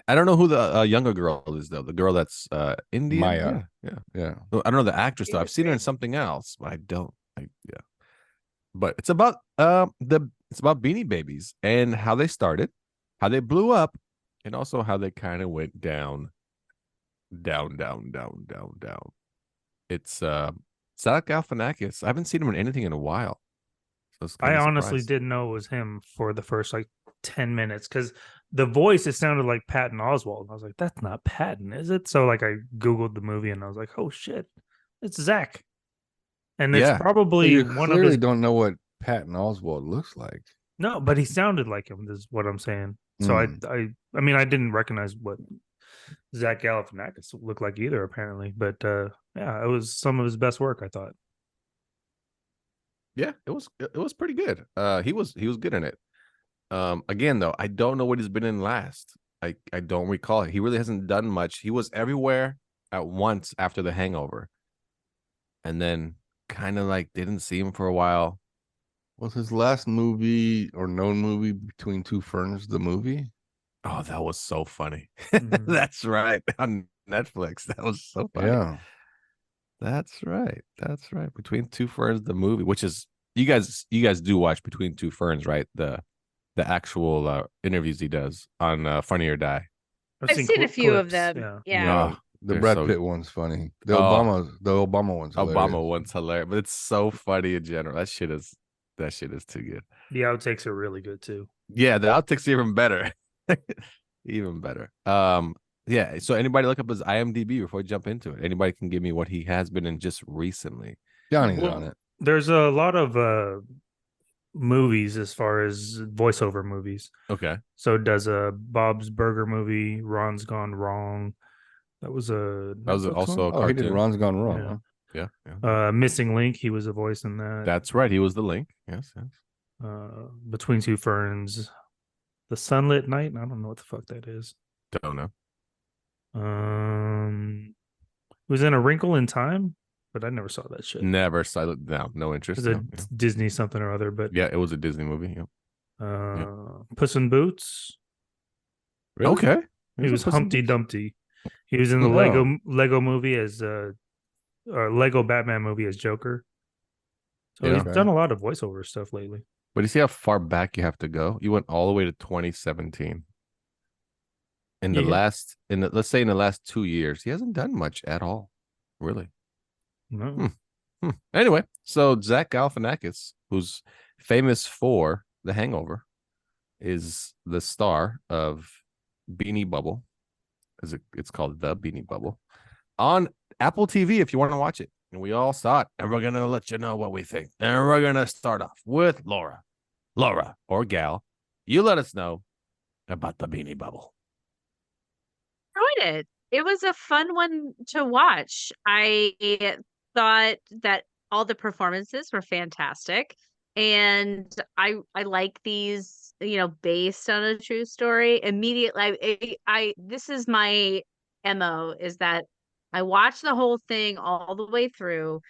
I don't know who the younger girl is though. The girl that's Indian. Maya. Yeah. Yeah. No, I don't know the actress though. She I've was seen her in great. something else, but I don't. Yeah. But it's about Beanie Babies and how they started, how they blew up, and also how they kind of went down. It's Zach Galifianakis. I haven't seen him in anything in a while. So it's I kinda honestly surprised. didn't know it was him for the first like 10 minutes because the voice, it sounded like Patton Oswalt. I was like, that's not Patton, is it? So like I Googled the movie and I was like, oh shit, it's Zach. And it's Yeah. probably you one of clearly his. don't know what Patton Oswalt looks like. No, but he sounded like him, is what I'm saying. So Mm. I mean, I didn't recognize what Zach Galifianakis looked like either, apparently. But yeah, it was some of his best work, I thought. Yeah, it was pretty good. He was good in it. Again though, I don't know what he's been in last. I don't recall it. He really hasn't done much. He was everywhere at once after The Hangover, and then kind of like didn't see him for a while, Was his last movie or known movie Between Two Ferns the movie? Oh, that was so funny. Mhm. That's right. On Netflix. That was so funny. Yeah. That's right. That's right. Between Two Ferns, the movie, which is you guys do watch Between Two Ferns, right? The actual interviews he does on Funny or Die. I've seen a few of clips, them. Yeah. Yeah. Oh, the they're Brad so- Pitt one's funny. The Oh. Obama one's hilarious. Obama one's hilarious, but it's so funny in general. That shit is too good. The outtakes are really good too. Yeah, the outtakes are even better. Even better. Yeah. So anybody look up his IMDb before we jump into it? Anybody can give me what he has been in just recently. Johnny's Well, on it. There's a lot of movies as far as voiceover movies. Okay. So it does a Bob's Burger movie, Ron's Gone Wrong. That was a That was Netflix also one? a he did cartoon. Ron's Gone Wrong. Yeah. Huh? Yeah. Missing Link. He was a voice in that. That's right. He was the Link. Yes. Between Two Ferns, The Sunlit Night. I don't know what the fuck that is. Don't know. He was in A Wrinkle in Time, but I never saw that shit. Never saw it. No It interest. was a No, yeah. Disney something or other, but Yeah, it was a Disney movie. Yeah. Puss in Boots. Okay. He was a Puss in Humpty Boots. Dumpty. He was in the Oh. Lego movie as Lego Batman movie as Joker. So Yeah. he's done a lot of voiceover stuff lately. But you see how far back you have to go? You went all the way to 2017. Let's say in the last 2 years, he hasn't done much at all. Really. No. Anyway, so Zach Galifianakis, who's famous for The Hangover, is the star of Beanie Bubble. It's called The Beanie Bubble on Apple TV if you want to watch it. And we all saw it, and we're gonna let you know what we think. And we're gonna start off with Laura or Gal. You let us know about The Beanie Bubble. Enjoyed it. It was a fun one to watch. I thought that all the performances were fantastic, and I like these, based on a true story. Immediately, I this is my MO, is that I watch the whole thing all the way through,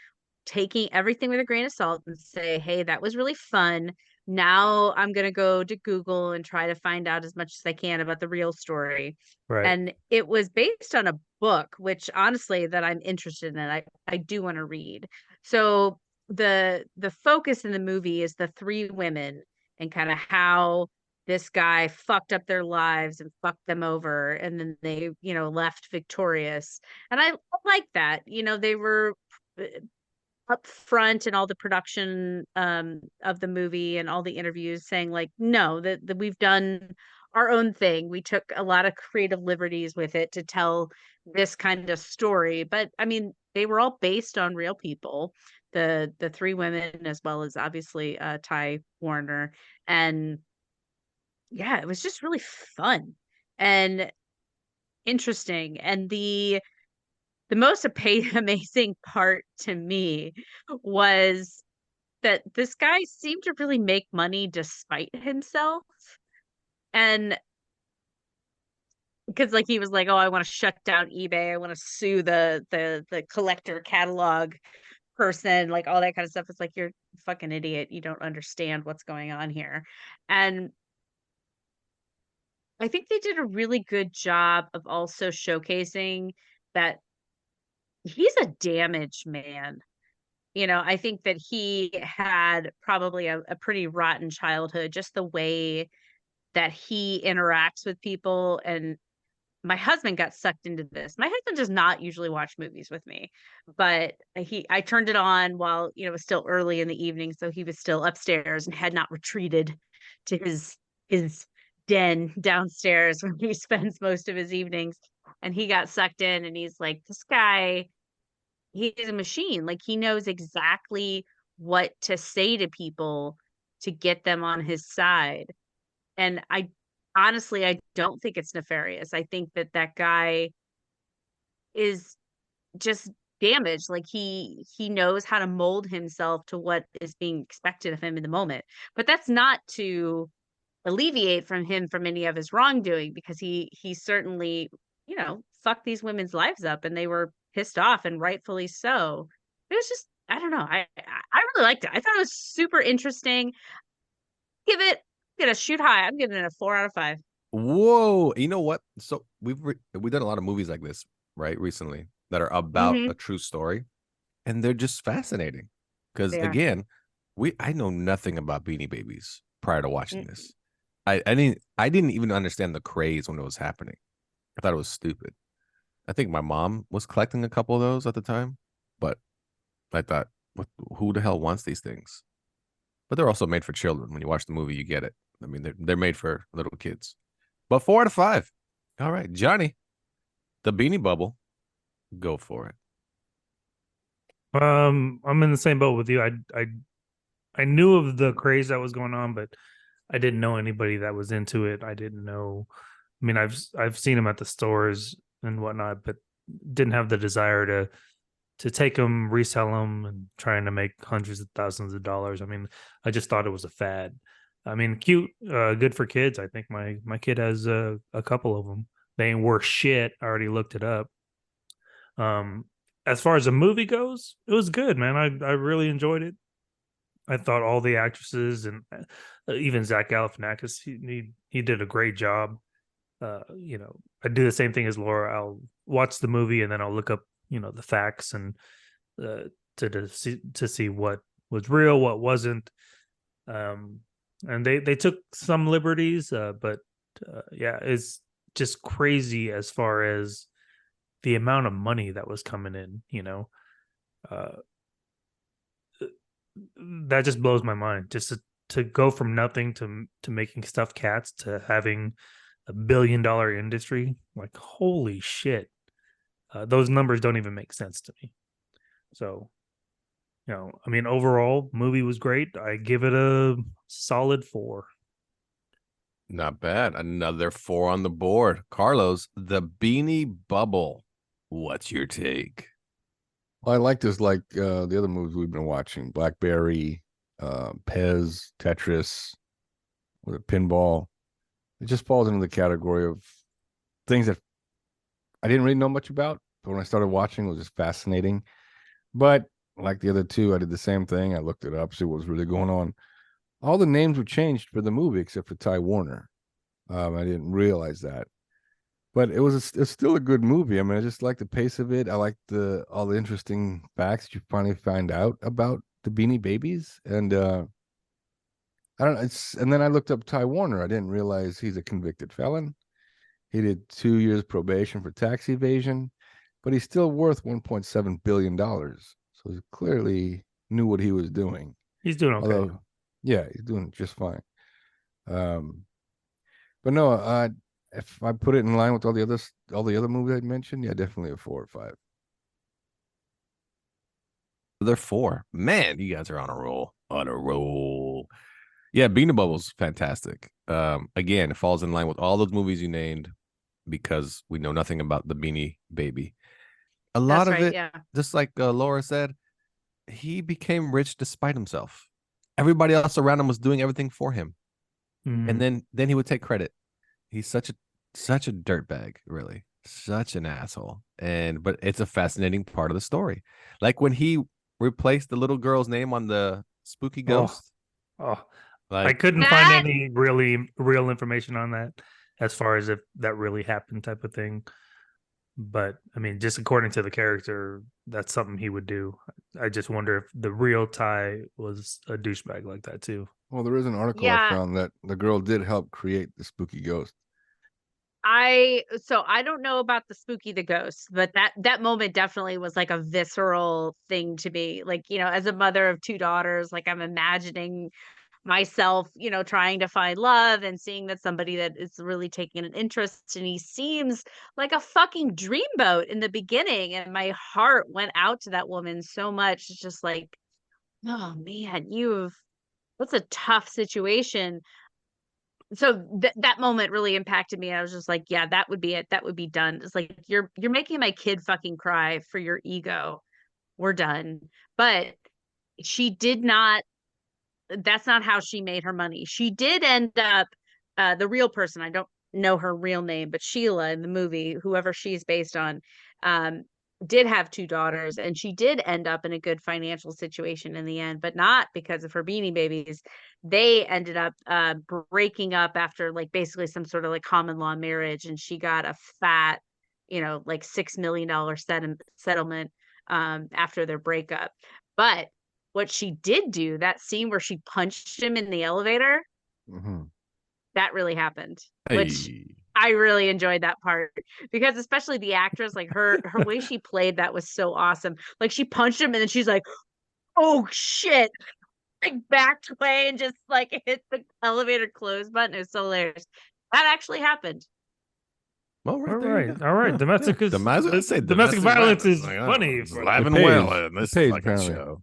taking everything with a grain of salt, and say, hey, that was really fun. Now I'm going to go to Google and try to find out as much as I can about the real story. Right. And it was based on a book, which honestly that I'm interested in. I do want to read. So the focus in the movie is the three women and kind of how this guy fucked up their lives and fucked them over, and then they, left victorious. And I like that. They were up front and all the production of the movie and all the interviews saying like, no, that we've done our own thing. We took a lot of creative liberties with it to tell this kind of story. But I mean, they were all based on real people, the three women, as well as obviously Ty Warner. And yeah, it was just really fun and interesting. And the most amazing part to me was that this guy seemed to really make money despite himself. And because like he was like, oh, I want to shut down eBay, I want to sue the collector catalog person, like all that kind of stuff. It's like, you're a fucking idiot, you don't understand what's going on here. And I think they did a really good job of also showcasing that he's a damaged man. I think that he had probably a pretty rotten childhood, just the way that he interacts with people. And my husband got sucked into this. My husband does not usually watch movies with me, but I turned it on while, it was still early in the evening. So he was still upstairs and had not retreated to his den downstairs where he spends most of his evenings. And he got sucked in, and he's like, this guy, he's a machine. Like, he knows exactly what to say to people to get them on his side. And I don't think it's nefarious. I think that guy is just damaged. Like, he knows how to mold himself to what is being expected of him in the moment. But that's not to alleviate from him from any of his wrongdoing, because he certainly, fucked these women's lives up, and they were pissed off, and rightfully so. It was just, I don't know. I really liked it. I thought it was super interesting. Give it, I'm gonna shoot high. I'm giving it a 4 out of 5. Whoa, you know what? So we've done a lot of movies like this, right, recently that are about Mm-hmm. a true story, and they're just fascinating. Because They are. again, I know nothing about Beanie Babies prior to watching Mm. this. I didn't even understand the craze when it was happening. I thought it was stupid. I think my mom was collecting a couple of those at the time, but I thought, who the hell wants these things? But they're also made for children. When you watch the movie, you get it. I mean, they're made for little kids. But 4 out of 5. All right, Johnny, the Beanie Bubble, go for it. I'm in the same boat with you. I knew of the craze that was going on, but I didn't know anybody that was into it. I didn't know. I mean, I've seen them at the stores and whatnot, but didn't have the desire to take them, resell them, and trying to make hundreds of thousands of dollars. I mean, I just thought it was a fad. I mean, cute, good for kids. I think my kid has a couple of them. They ain't worth shit. I already looked it up. Um, as far as the movie goes, it was good, man. I really enjoyed it. I thought all the actresses and even Zach Galifianakis, he did a great job. I do the same thing as Laura. I'll watch the movie and then I'll look up, the facts and to see what was real, what wasn't. And they took some liberties, but yeah, it's just crazy as far as the amount of money that was coming in. Uh, that just blows my mind. Just to go from nothing to making stuffed cats to having $1 billion industry, like holy shit. Those numbers don't even make sense to me. So, I mean, overall, movie was great. I give it a solid 4. Not bad. Another 4 on the board. Carlos, the Beanie Bubble. What's your take? Well, I like this, like the other movies we've been watching: Blackberry, Pez, Tetris, with a pinball. It just falls into the category of things that I didn't really know much about, but when I started watching, it was just fascinating. But like the other two, I did the same thing. I looked it up, see what was really going on. All the names were changed for the movie except for Ty Warner. I didn't realize that, but it's still a good movie. I mean, I just like the pace of it. I like all the interesting facts you finally find out about the Beanie Babies, and I don't. And then I looked up Ty Warner. I didn't realize he's a convicted felon. He did 2 years probation for tax evasion, but he's still worth $1.7 billion. So he clearly knew what he was doing. He's doing okay. Although, yeah, he's doing just fine. But no, if I put it in line with all the other movies I mentioned, yeah, definitely a 4 or 5. They're 4. Man, you guys are on a roll. On a roll. Yeah, Beanie Bubble's fantastic. Again, it falls in line with all those movies you named because we know nothing about the Beanie Baby. A lot That's of right, it, yeah. just like Laura said, he became rich despite himself. Everybody else around him was doing everything for him, and then he would take credit. He's such a dirtbag, really, such an asshole. But it's a fascinating part of the story, like when he replaced the little girl's name on the spooky ghost. Oh, Like, I couldn't find That any really real information on that as far as if that really happened type of thing. But I mean, just according to the character, that's something he would do. I just wonder if the real Ty was a douchebag like that too. Well, there is an article I Yeah. found that the girl did help create the spooky ghost. I don't know about the spooky the ghost, but that moment definitely was like a visceral thing to me. Like, as a mother of 2 daughters, like I'm imagining myself, trying to find love and seeing that somebody that is really taking an interest, and he seems like a fucking dreamboat in the beginning, and my heart went out to that woman so much. It's just like, oh man, that's a tough situation. So that moment really impacted me. I was just like, yeah, that would be it. That would be done. It's like you're making my kid fucking cry for your ego. We're done. But she did not. That's not how she made her money. She did end up the real person. I don't know her real name, but Sheila in the movie, whoever she's based on, did have 2 daughters, and she did end up in a good financial situation in the end, but not because of her Beanie Babies. They ended up breaking up after like basically some sort of like common law marriage, and she got a fat, like $6 million settlement after their breakup. But what she did do, that scene where she punched him in the elevator, that really happened, which Hey. I really enjoyed that part, because especially the actress, like her way she played that was so awesome. Like she punched him and then she's like, "Oh shit." Like backed away and just like hit the elevator close button. It was so hilarious. That actually happened. Well, All there you right, go. all right. Domestic is I was gonna say domestic violence is Like, oh, funny. it's for- alive and It well pays. in It this pays, fucking apparently. show.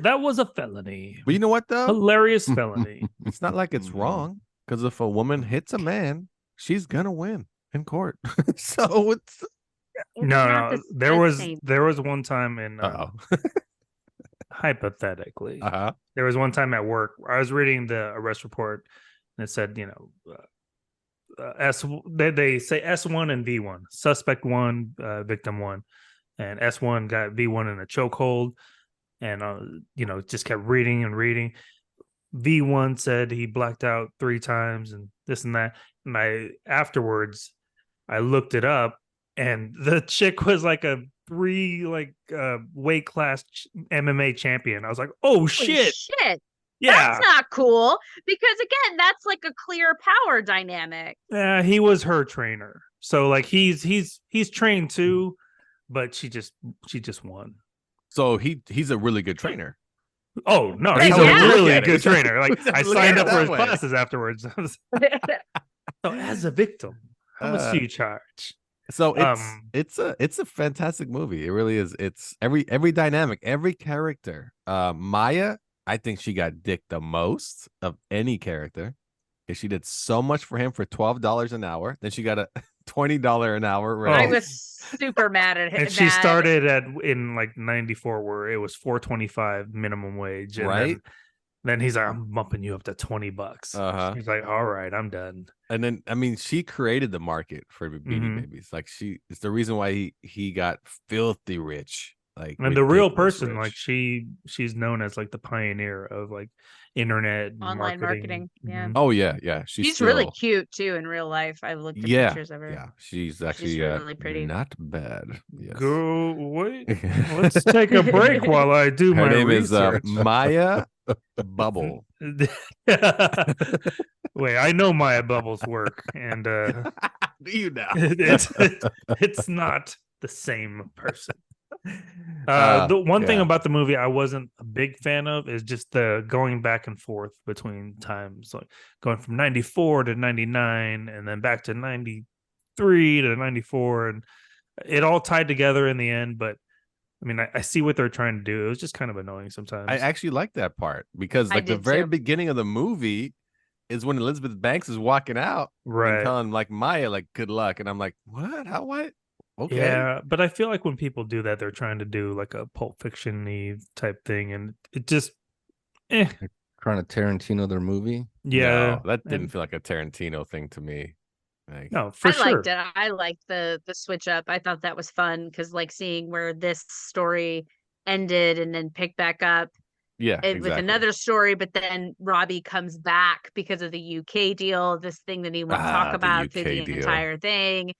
that was a felony. But you know what though? Hilarious felony. It's not like it's wrong, because if a woman hits a man, she's gonna win in court. So it's It's No, not no. the same. There was one time in oh. hypothetically, Uh-huh. there was one time at work where I was reading the arrest report, and it said, they say S1 and V1, suspect 1, victim 1, and S1 got V1 in a chokehold, and just kept reading and reading. V1 said he blacked out 3 times and this and that, and afterwards I looked it up, and the chick was like a 3 weight class MMA champion. I was like, oh Holy shit. shit. Yeah. That's not cool, because again, that's like a clear power dynamic. Yeah, he was her trainer. So like he's trained too, but she just won. So he's a really good trainer. Oh no, Hey, he's yeah. a really Look at good it. trainer. Like I Look signed at up it for that his way. classes afterwards. So as a victim, how much do you charge? So it's a fantastic movie. It really is. It's every dynamic, every character. Maya, I think she got dicked the most of any character. She did so much for him for $12 an hour. Then she got a $20 an hour raise. I was super mad at him. And she started in like 94 where it was $4.25 minimum wage. And Right. Then he's like, I'm bumping you up to $20. He's like, all right, I'm done. And then I mean, she created the market for Beanie Mhm. Babies. Like it's the reason why he got filthy rich. Like, And the real ridiculous person, rich. like she's known as like the pioneer of like internet online marketing. Yeah. Mhm. Oh yeah. She's really cute too in real life. I've looked at pictures of her. Yeah, she's actually really pretty. not bad. Yes. Go wait. Let's take a break while I do Her my name research. is Maya Bubble. Wait, I know Maya Bubble's work, and Do you know? it's not the same person. The one thing about the movie I wasn't a big fan of is just the going back and forth between times, like going from 94 to 99 and then back to 93 to 94, and it all tied together in the end. But I mean, I see what they're trying to do. It was just kind of annoying sometimes. I actually like that part because I like the did very too. beginning of the movie is when Elizabeth Banks is walking out right. and telling like Maya like good luck, and I'm like, what? How? What? Okay. Yeah, but I feel like when people do that, they're trying to do like a Pulp Fiction-y type thing, and it just, Trying to Tarantino their movie. yeah, No, that didn't and- feel like a Tarantino thing to me. Like, no, for I sure. liked it. I liked the switch up. I thought that was fun, because like seeing where this story ended and then picked back up yeah, with exactly. another story, but then Robbie comes back because of the UK deal, this thing that he won't talk the about through the UK deal. entire thing.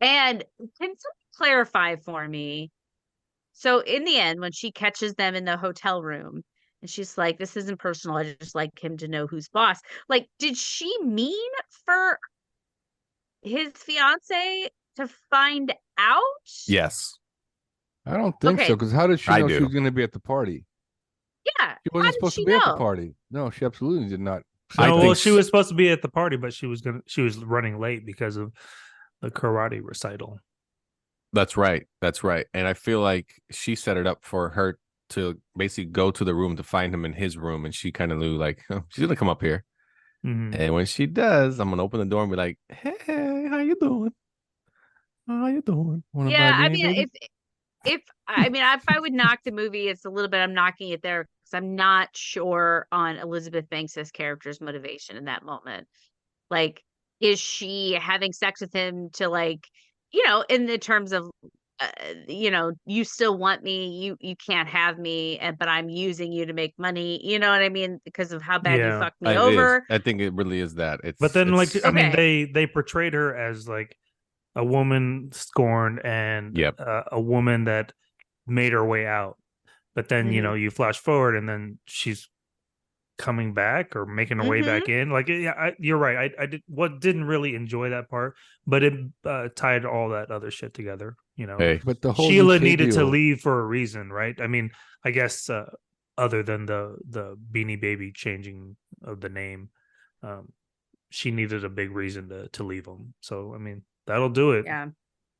And can someone clarify for me? So in the end, when she catches them in the hotel room and she's like, this isn't personal, I just like him to know who's boss. Like, did she mean for his fiance to find out? Yes. I don't think Okay. so. Because how did she I know she do. was going to be at the party? Yeah. She How wasn't did supposed she to be at the know? party. No, she absolutely did not. I No, well, think she was supposed to be at the party, but she was running late because of the karate recital. That's right. That's right. And I feel like she set it up for her to basically go to the room to find him in his room, and she kind of knew like, oh, she's gonna come up here. Mhm. And when she does, I'm gonna open the door and be like, hey, how you doing? How you doing? Wanna Yeah, buy I Beanie mean, Baby? if I would knock the movie, it's a little bit, I'm knocking it there because I'm not sure on Elizabeth Banks's character's motivation in that moment. Like, is she having sex with him to like, in the terms of you still want me, you can't have me, but I'm using you to make money. You know what I mean? Because of how bad you Yeah. fucked me It is. over. I think it really is that. But then, like, it's I mean, Okay. they portrayed her as like a woman scorned and Yep. a woman that made her way out. But then, Mhm. you flash forward and then she's coming back or making her way Mhm. back in. Like, yeah, you're right. Didn't really enjoy that part, but it tied all that other shit together. hey, But the whole Sheila UK needed to deal, leave for a reason, right? I mean, I guess other than the Beanie Baby changing of the name, um, she needed a big reason to leave them. So I mean, that'll do it. Yeah.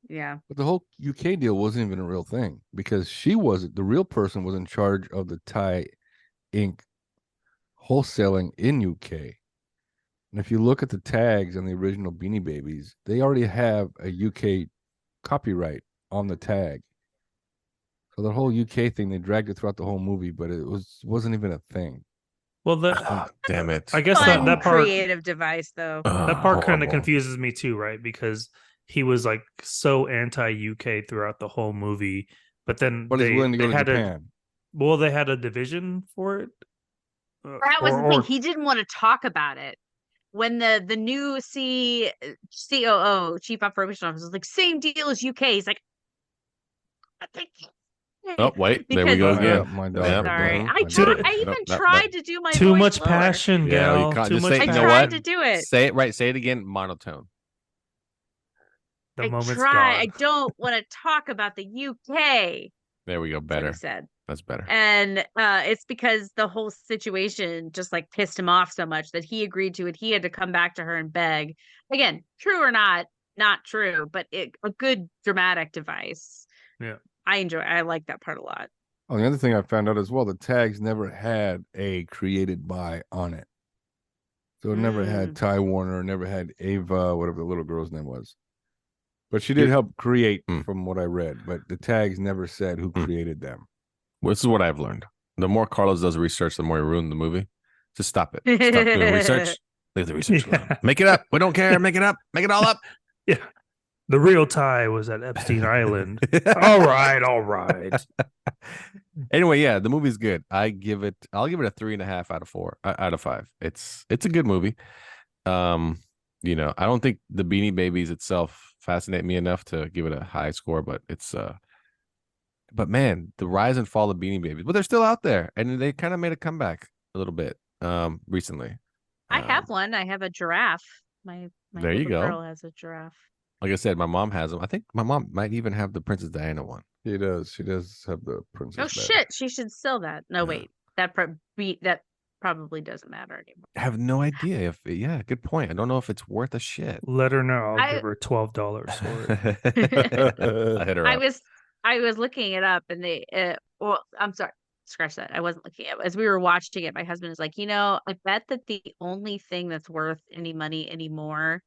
Yeah. but the whole UK deal wasn't even a real thing because she wasn't the real person was in charge of the Thai ink wholesaling in UK. And if you look at the tags on the original Beanie Babies, they already have a UK copyright on the tag. So the whole UK thing, they dragged it throughout the whole movie, but it wasn't even a thing. Well, damn it. I guess Fun that part creative device though. that part kind of Horrible. confuses me too, right? Because he was like so anti UK throughout the whole movie, but then But he's willing to go to had Japan. they had a division for it. That was the thing. He didn't want to talk about it. When the new COO, Chief Operations Officer, was like, same deal as UK. He's like, I think. Oh, wait. There we Because go Uh, again. My dog. Yep. sorry, Mhm. I Too- tried. I Nope, even nope, tried nope. to do my too voice much lower. passion, Yeah, gal. you can't Too just much say, I you know passion. tried what? to do it. Say it right. Say it again. Monotone. The I moment's try. gone. I don't want to talk about the UK. There we go. That's what he Better. said. That's better. And it's because the whole situation just like pissed him off so much that he agreed to it. He had to come back to her and beg. Again, true or not true, but a good dramatic device. Yeah. I like that part a lot. Oh, the other thing I found out as well, the tags never had a created by on it. So it never had Ty Warner, never had Ava, whatever the little girl's name was. But she did help create from what I read, but the tags never said who created them. Well, this is what I've learned. The more Carlos does research, the more he ruins the movie. Just stop it. Stop doing research. Leave the research alone. Make it up. We don't care. Make it up. Make it all up. Yeah. The real Ty was at Epstein Island. All right. Anyway, yeah, the movie's good. I'll give it a 3.5 out of 4 out of 5. It's a good movie. I don't think the Beanie Babies itself fascinate me enough to give it a high score, but but man, the rise and fall of Beanie Babies, but they're still out there, and they kind of made a comeback a little bit recently. I have one. I have a giraffe. My There you little go. girl has a giraffe. Like I said, my mom has them. I think my mom might even have the Princess Diana one. She does. She does have the princess. Oh bag. shit! She should sell that. No, Yeah. wait. That probably doesn't matter anymore. I have no idea if. Yeah, good point. I don't know if it's worth a shit. Let her know. I'll I- give her $12 for it. I hit her I up. was looking it up, and well, I'm sorry. Scratch that. I wasn't looking at it. As we were watching it, my husband is like, I bet that the only thing that's worth any money anymore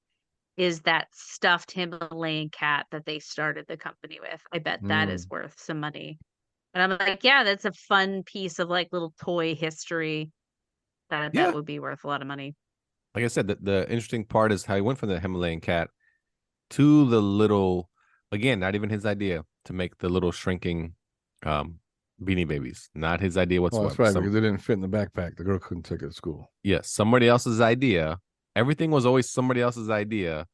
is that stuffed Himalayan cat that they started the company with. I bet that is worth some money. And I'm like, yeah, that's a fun piece of like little toy history that I bet would be worth a lot of money. Like I said, the interesting part is how he went from the Himalayan cat to the little, again, not even his idea to make the little shrinking Beanie Babies. Not his idea Oh, whatsoever. that's right, because it didn't fit in the backpack. The girl couldn't take it to school. Yes, somebody else's idea. Everything was always somebody else's idea.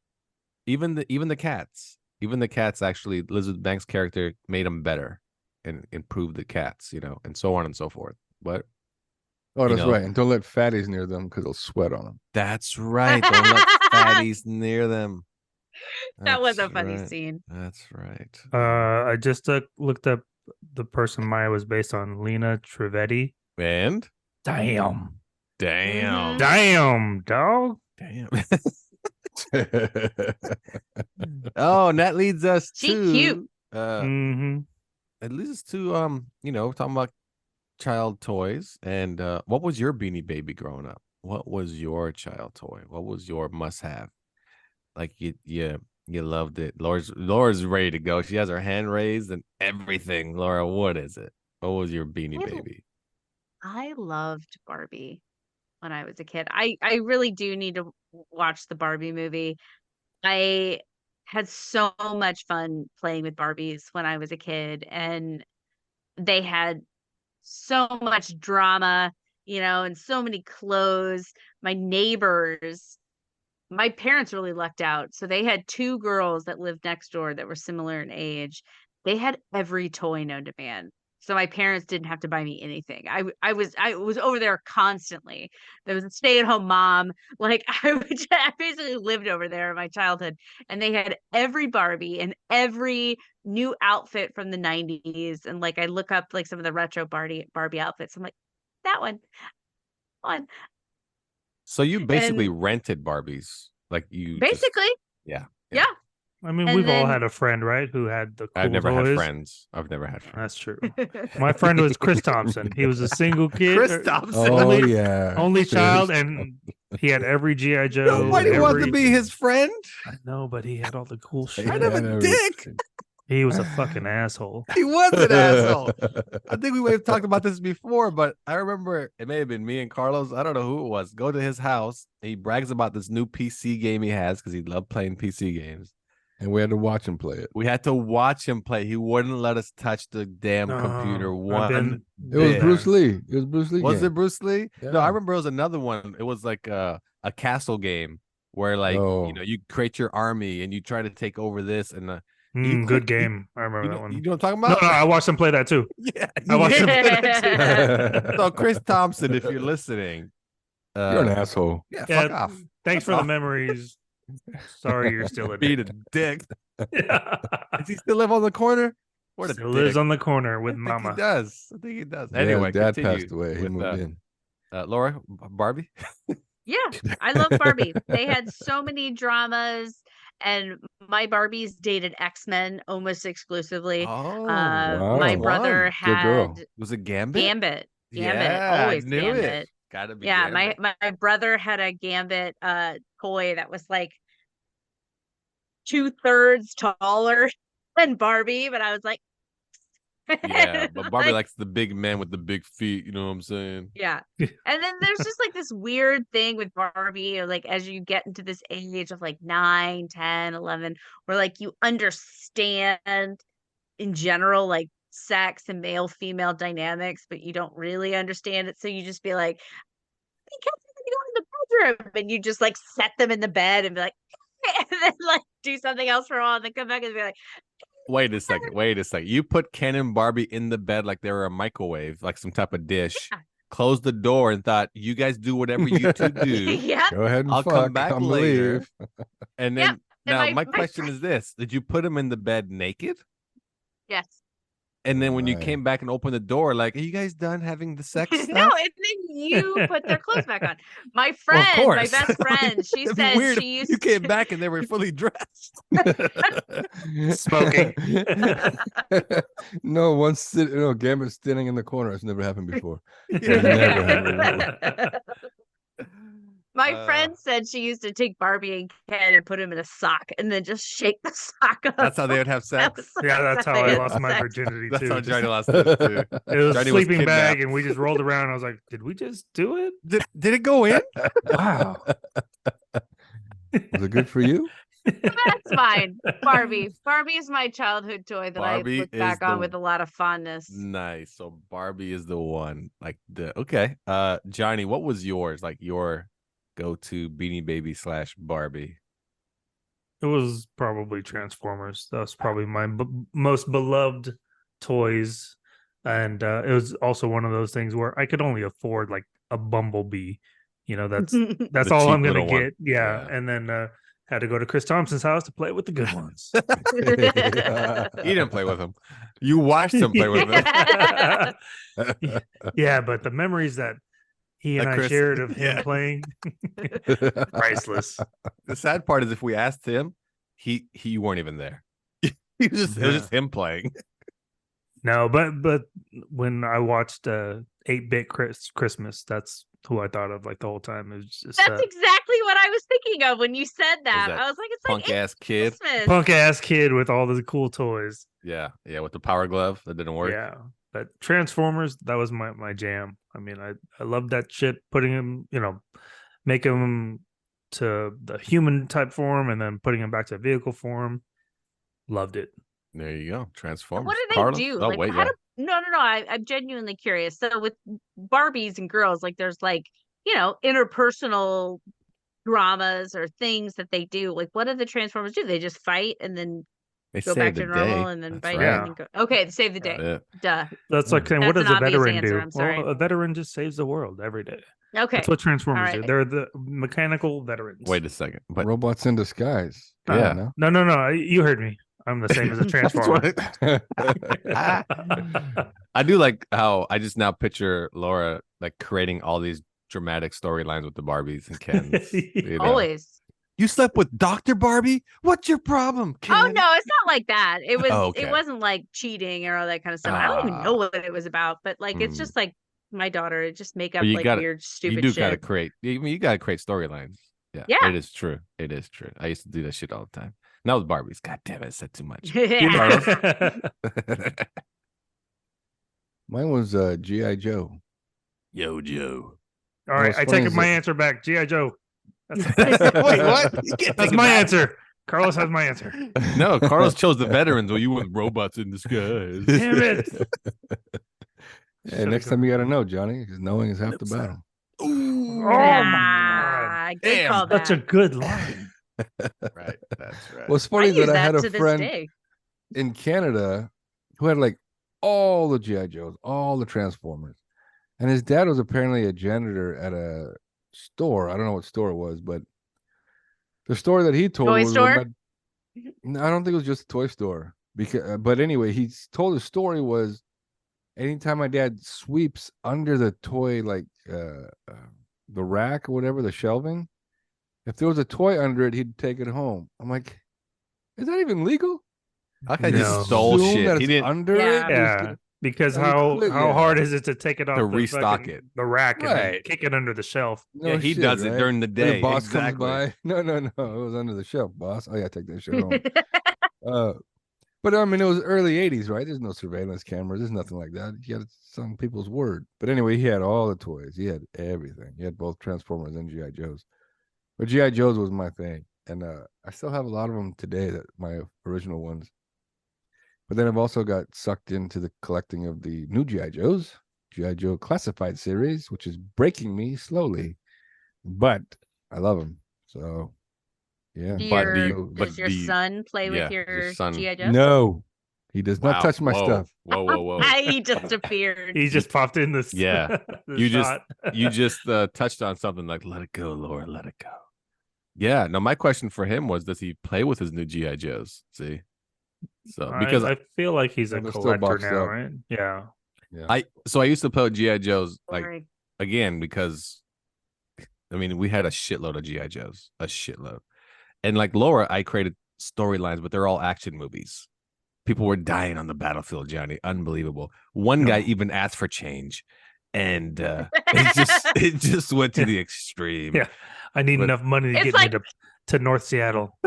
Even the cats. Even the cats, actually, Elizabeth Banks' character made them better and improved the cats, and so on and so forth. But Oh, that's right. And don't let fatties near them because they'll sweat on them. that's right. Don't let fatties near them. That was a That's funny right. scene. That's right. I just looked up the person Maya was based on, Lena Trivedi. And Damn, dog. damn. Oh, and that leads us She to cute. It leads us to talking about child toys. And what was your Beanie Baby growing up? What was your child toy? What was your must-have? Like you loved it. Laura's ready to go. She has her hand raised and everything. Laura, what is it? What was your Beanie Baby? I loved Barbie when I was a kid. I really do need to watch the Barbie movie. I had so much fun playing with Barbies when I was a kid, and they had so much drama, and so many clothes. My neighbors, my parents really lucked out. So they had two girls that lived next door that were similar in age. They had every toy known to man. So my parents didn't have to buy me anything. I was over there constantly. There was a stay-at-home mom. Like I basically lived over there in my childhood, and they had every Barbie and every new outfit from the 90s. And like I look up like some of the retro Barbie outfits. I'm like, that one. So you basically And rented Barbies, like you just basically, yeah. yeah. I mean, And we've all then had a friend, right, who had the cool I've never had toys. friends. I've never had friends. That's true. My friend was Chris Thompson. He was a single kid, Chris Thompson. Oh only yeah, only Chris. child, and he had every GI Joe. Nobody and wanted to every- be his friend. I know, but he had all the cool shit. Yeah, Kind of a every- dick. He was a fucking asshole. He was an asshole. I think we may have talked about this before, but I remember it may have been me and Carlos. I don't know who it was. Go to his house. He brags about this new PC game he has because he loved playing PC games. And we had to watch him play it. We had to watch him play. He wouldn't let us touch the damn computer I've one been It was bit. Bruce Lee. It was Bruce Lee. Was game. it Bruce Lee? No, Yeah. I remember it was another one. It was like a castle game where like Oh. you create your army and you try to take over this and you good could- you- game. I remember you that know, one. you know what I'm talking No, about? I watched him play that too. Yeah, I watched him play that too. So Chris Thompson, if you're listening, You're an asshole. yeah, Yeah, fuck off. Thanks for Fuck the off. memories. Sorry, you're still a Being a dick. dick. Does he still live on the corner? What a Still dick. lives on the corner with I think Mama. he does. I think he does. Yeah, Anyway, his dad continue passed away. He with, moved in. Laura, Barbie. Yeah, I love Barbie. They had so many dramas, and my Barbies dated X-Men almost exclusively. Oh, My wow. brother One. Good girl. had Was it Gambit? Gambit. Yeah, I Always knew Gambit. it. Gotta be. Yeah, Gambit. my brother had a Gambit toy that was like 2/3 taller than Barbie, but I was like, Yeah, but Barbie like, likes the big man with the big feet. You know what I'm saying? yeah. And then there's just like this weird thing with Barbie, or like as you get into this age of like 9, 10, 11, where like you understand in general like sex and male female dynamics, but you don't really understand it. So you just be like, you go in the bedroom, and you just like set them in the bed and be like, and then like do something else for a while and then come back and be like, Wait a second. Wait a second. You put Ken and Barbie in the bed like they were a microwave, like some type of dish. Yeah. Closed the door and thought, "You guys do whatever you two do." yeah. Go ahead and I'll fuck. come back I'm later. leave. And Yeah, then now and my my question is this: did you put him in the bed naked? Yes. And then when you Right. came back and opened the door, like, are you guys done having the sex stuff? No, and then you put their clothes back on. My Well, of friend, my course. best friend, she It'd be said weird she if used you came to back and they were fully dressed. Smoking. No, Gambit standing in the corner. It's never happened before. Yeah. Never happened. My friend said she used to take Barbie and Ken and put him in a sock and then just shake the sock up. That's how they would have That sex. was like Yeah, that's how they I had lost my sex. virginity That's too. how Just- Johnny lost his too. it was a Johnny was sleeping bag, kidnapped. and we just rolled around. I was like, "Did we just do it?" Did it go in? Wow. Was it good for you? That's fine. Barbie. Barbie is my childhood toy that Barbie I look is back on the- with a lot of fondness. Nice. So Barbie is the one. Like okay. Johnny, what was yours? Like your go-to Beanie Baby / Barbie? It was probably Transformers. That was probably my most beloved toys, and it was also one of those things where I could only afford like a Bumblebee. That's The all cheap I'm gonna little one. get. Yeah, Yeah. and then had to go to Chris Thompson's house to play with the good ones. You didn't play with him. You watched him play with him. Yeah, but the memories that he and Like I Chris- shared of him yeah. playing, priceless. The sad part is if we asked him, you weren't even there. It was just him playing. No, but when I watched 8-Bit Christmas, that's who I thought of like the whole time. It was just That's exactly what I was thinking of when you said that. that I was like, it's like Punk ass kid. Christmas. punk ass kid with all the cool toys. Yeah, with the power glove that didn't work. Yeah, but Transformers, that was my jam. I mean, I loved that shit. Putting him, make him to the human type form and then putting him back to vehicle form. Loved it. There you go. Transformers. What do they Carlos? do? Oh, Like, wait, how yeah. do no, no, no. I'm genuinely curious. So with Barbies and girls, like, there's like, interpersonal dramas or things that they do. Like, what do the Transformers do? They just fight and then They go save back the to normal day. and then That's bite right. and then go. Okay, they save the day. Yeah. Duh. That's like saying, That's what does an a obvious veteran answer, do? I'm sorry. Well, a veteran just saves the world every day. Okay. That's what Transformers do. right. They're the mechanical veterans. Wait a second. But Robots in disguise. Yeah. No. You heard me. I'm the same as a That's Transformer. what I do like how I just now picture Laura like creating all these dramatic storylines with the Barbies and Kens. Always. You slept with Dr. Barbie? What's your problem, Ken? Oh no, it's not like that. It was. Oh, okay. It wasn't like cheating or all that kind of stuff. I don't even know what it was about, but like it's Mm. just like my daughter just make up But you like gotta- weird, stupid You do shit. gotta create. You gotta create storylines. Yeah, Yeah. It is true. It is true. I used to do that shit all the time. Now with Barbies, god damn it, I said too much. Mine was G.I. Joe. Yo, Joe. All right, What's I funny take is my that- answer back. G.I. Joe. Wait, what? You can't That's take it my back. answer. Carlos has my answer. No, Carlos chose the veterans. Well, you went robots in disguise. Damn it. Hey, next time you got to know, Johnny, because knowing is half the battle. Ooh. Oh my Good Damn. call That's a back. good line. Right. That's right. Well, it's I funny use that I had to a this friend day. in Canada who had like all the G.I. Joes, all the Transformers. And his dad was apparently a janitor at a store. I don't know what store it was, but the story that he told Toy was store? No, I don't think it was just a toy store. But anyway, he told the story was anytime my dad sweeps under the toy, like the rack or whatever, the shelving, if there was a toy under it, he'd take it home. I'm like, is that even legal? Like I No. just stole Assume shit. that He it's didn't under Yeah. it. Yeah. Because I mean, how yeah. hard is it to take it off To the restock fucking- it. the rack and then Right. kick it under the shelf? No Yeah, he shit, does it right? during the When day. the boss Exactly. comes by. No, it was under the shelf, boss. Oh yeah, take that shit home. But I mean, it was early '80s, right? There's no surveillance cameras. There's nothing like that. You had some people's word. But anyway, he had all the toys. He had everything. He had both Transformers and GI Joes. But GI Joes was my thing, and I still have a lot of them today. That my original ones. But then I've also got sucked into the collecting of the new GI Joes, GI Joe Classified series, which is breaking me slowly, but I love them. So, yeah. Does your son play with your son. G.I. Joe? No, he does not Wow. touch my Whoa. stuff. Whoa. He just appeared. He just popped in this. Yeah. this You shot. just touched on something like let it go, Laura, let it go. Yeah. No, my question for him was, does he play with his new GI Joes? See, so because I feel like he's a They're still collector boxed now, up. right? Yeah. I used to play with GI Joes like Sorry. again because I mean we had a shitload of GI Joes, a shitload, and like Laura, I created storylines, but they're all action movies. People were dying on the battlefield, Johnny. Unbelievable. One guy even asked for change, and it just went to the extreme. Yeah. I need But- enough money to It's get like- me to North Seattle.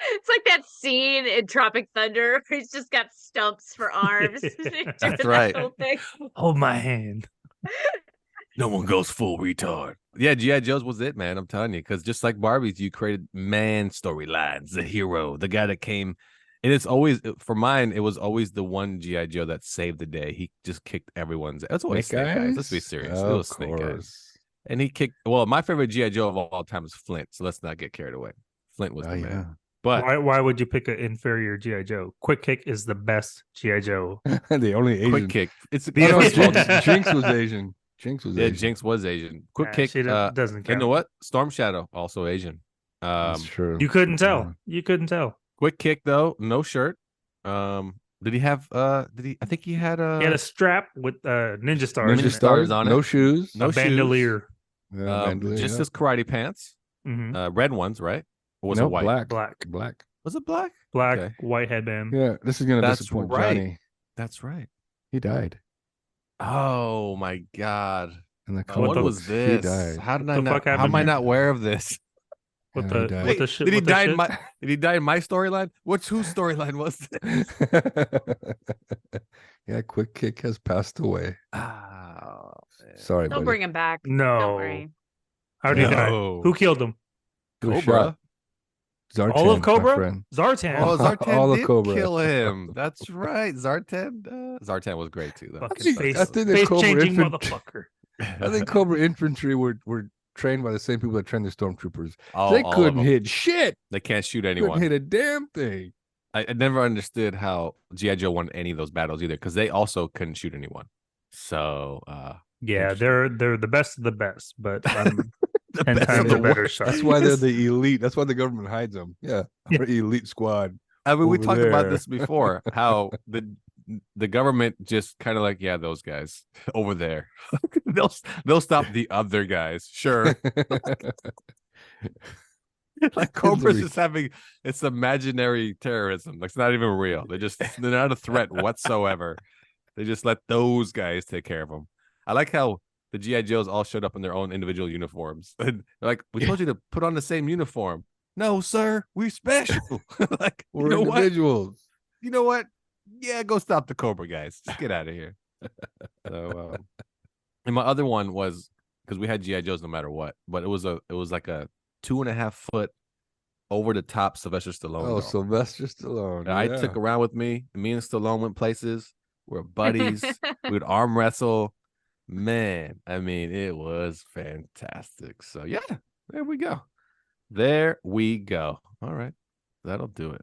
It's like that scene in Tropic Thunder where he's just got stumps for arms. That's Doing that right. whole thing. Hold my hand. No one goes full retard. Yeah, G.I. Joe's was it, man. I'm telling you, because just like Barbies, you created man storylines, the hero, the guy that came. And it's always, for mine, it was always the one G.I. Joe that saved the day. He just kicked everyone's. It's always Snake Eyes. Let's be serious. It was Snake Eyes. And he kicked, well, my favorite G.I. Joe of all time is Flint. So let's not get carried away. Flint was the man. But Why would you pick an inferior GI Joe? Quick Kick is the best GI Joe. The only Asian. Quick Kick. It's The Oh, only- Jinx was Asian. Jinx was yeah, Asian. Jinx was Asian. Quick Yeah, Kick. she doesn't count. You know what? Storm Shadow also Asian. That's true. You couldn't tell. You couldn't tell. Quick Kick though, no shirt. Did he have? Did he? I think he had a. He had a strap with ninja stars. Ninja in it. stars on it. No shoes. No a shoes. bandolier. Yeah, bandolier, just yeah. his karate pants. Mhm. Red ones, right? Or was No, it white? black. Black. Was it black? Black, Okay. white headband. Yeah, this is gonna That's disappoint right. Johnny. That's right. He died. Oh my god! In the What comic What the- was books, he this? died. How did What I the not? fuck How am happened I here? not aware of this? With Yeah, the he died. with the shit. Did he with the die in shit? my? Did he die in my storyline? Whose storyline was this? Yeah, Quick Kick has passed away. Oh, man. Sorry, They'll buddy. bring him back. No. Don't worry. How'd he die? No. Who killed him? He was Cobra. shot. Zartan, All of my Cobra? friend. Zartan. Oh, Zartan All of did Cobra. kill him. That's right. Zartan was great too, though. Fucking I think the face Cobra changing infantry- motherfucker. I think Cobra infantry were trained by the same people that trained the stormtroopers. all They of couldn't them. hit shit. They can't shoot Couldn't anyone. hit a damn thing. I never understood how G.I. Joe won any of those battles either, because they also couldn't shoot anyone. So Yeah, they're the best of the best, but I'm The 10 best times of a the better worst. shot. That's why they're the elite. That's why the government hides them. Yeah, Yeah. our elite squad. I mean, we over talked about there. this before, how the government just kind of like, yeah, those guys over there. they'll stop the other guys. Sure. Like Cobra's just having it's imaginary terrorism. Like it's not even real. They're not a threat whatsoever. They just let those guys take care of them. I like how the G.I. Joes all showed up in their own individual uniforms. And they're like, we told you to put on the same uniform. No, sir, we're special. Like, We're you know what? individuals. You know what? Yeah, go stop the Cobra guys. Just get out of here. So, and my other one was because we had G.I. Joes no matter what, but it was like a 2.5 foot over the top Sylvester Stallone. Oh, doll. Sylvester Stallone. I took around with me. Me and Stallone went places. We're buddies. We would arm wrestle. Man, I mean, it was fantastic. So yeah, there we go. There we go. All right, that'll do it.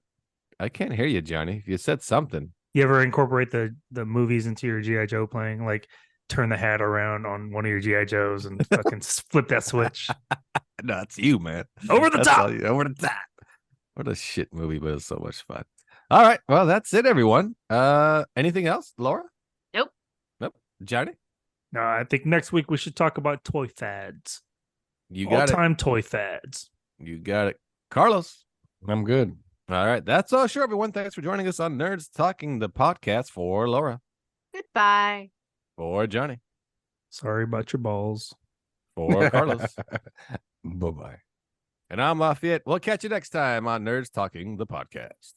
I can't hear you, Johnny. You said something. You ever incorporate the movies into your G.I. Joe playing? Like turn the hat around on one of your G.I. Joes and fucking flip that switch. No, it's you, man. Over the That's top. all you- over the top. What a shit movie, but it's so much fun. All right, well, that's it, everyone. Anything else, Laura? Nope. Nope. Johnny, No, I think next week we should talk about toy fads. you got All-time toy fads. it. You got it, Carlos. I'm good. All right, that's all. Sure, everyone. Thanks for joining us on Nerds Talking, the podcast. For Laura, Goodbye. for Johnny, Sorry about your balls. for Carlos, Bye-bye. and I'm Lafayette. We'll catch you next time on Nerds Talking, the podcast.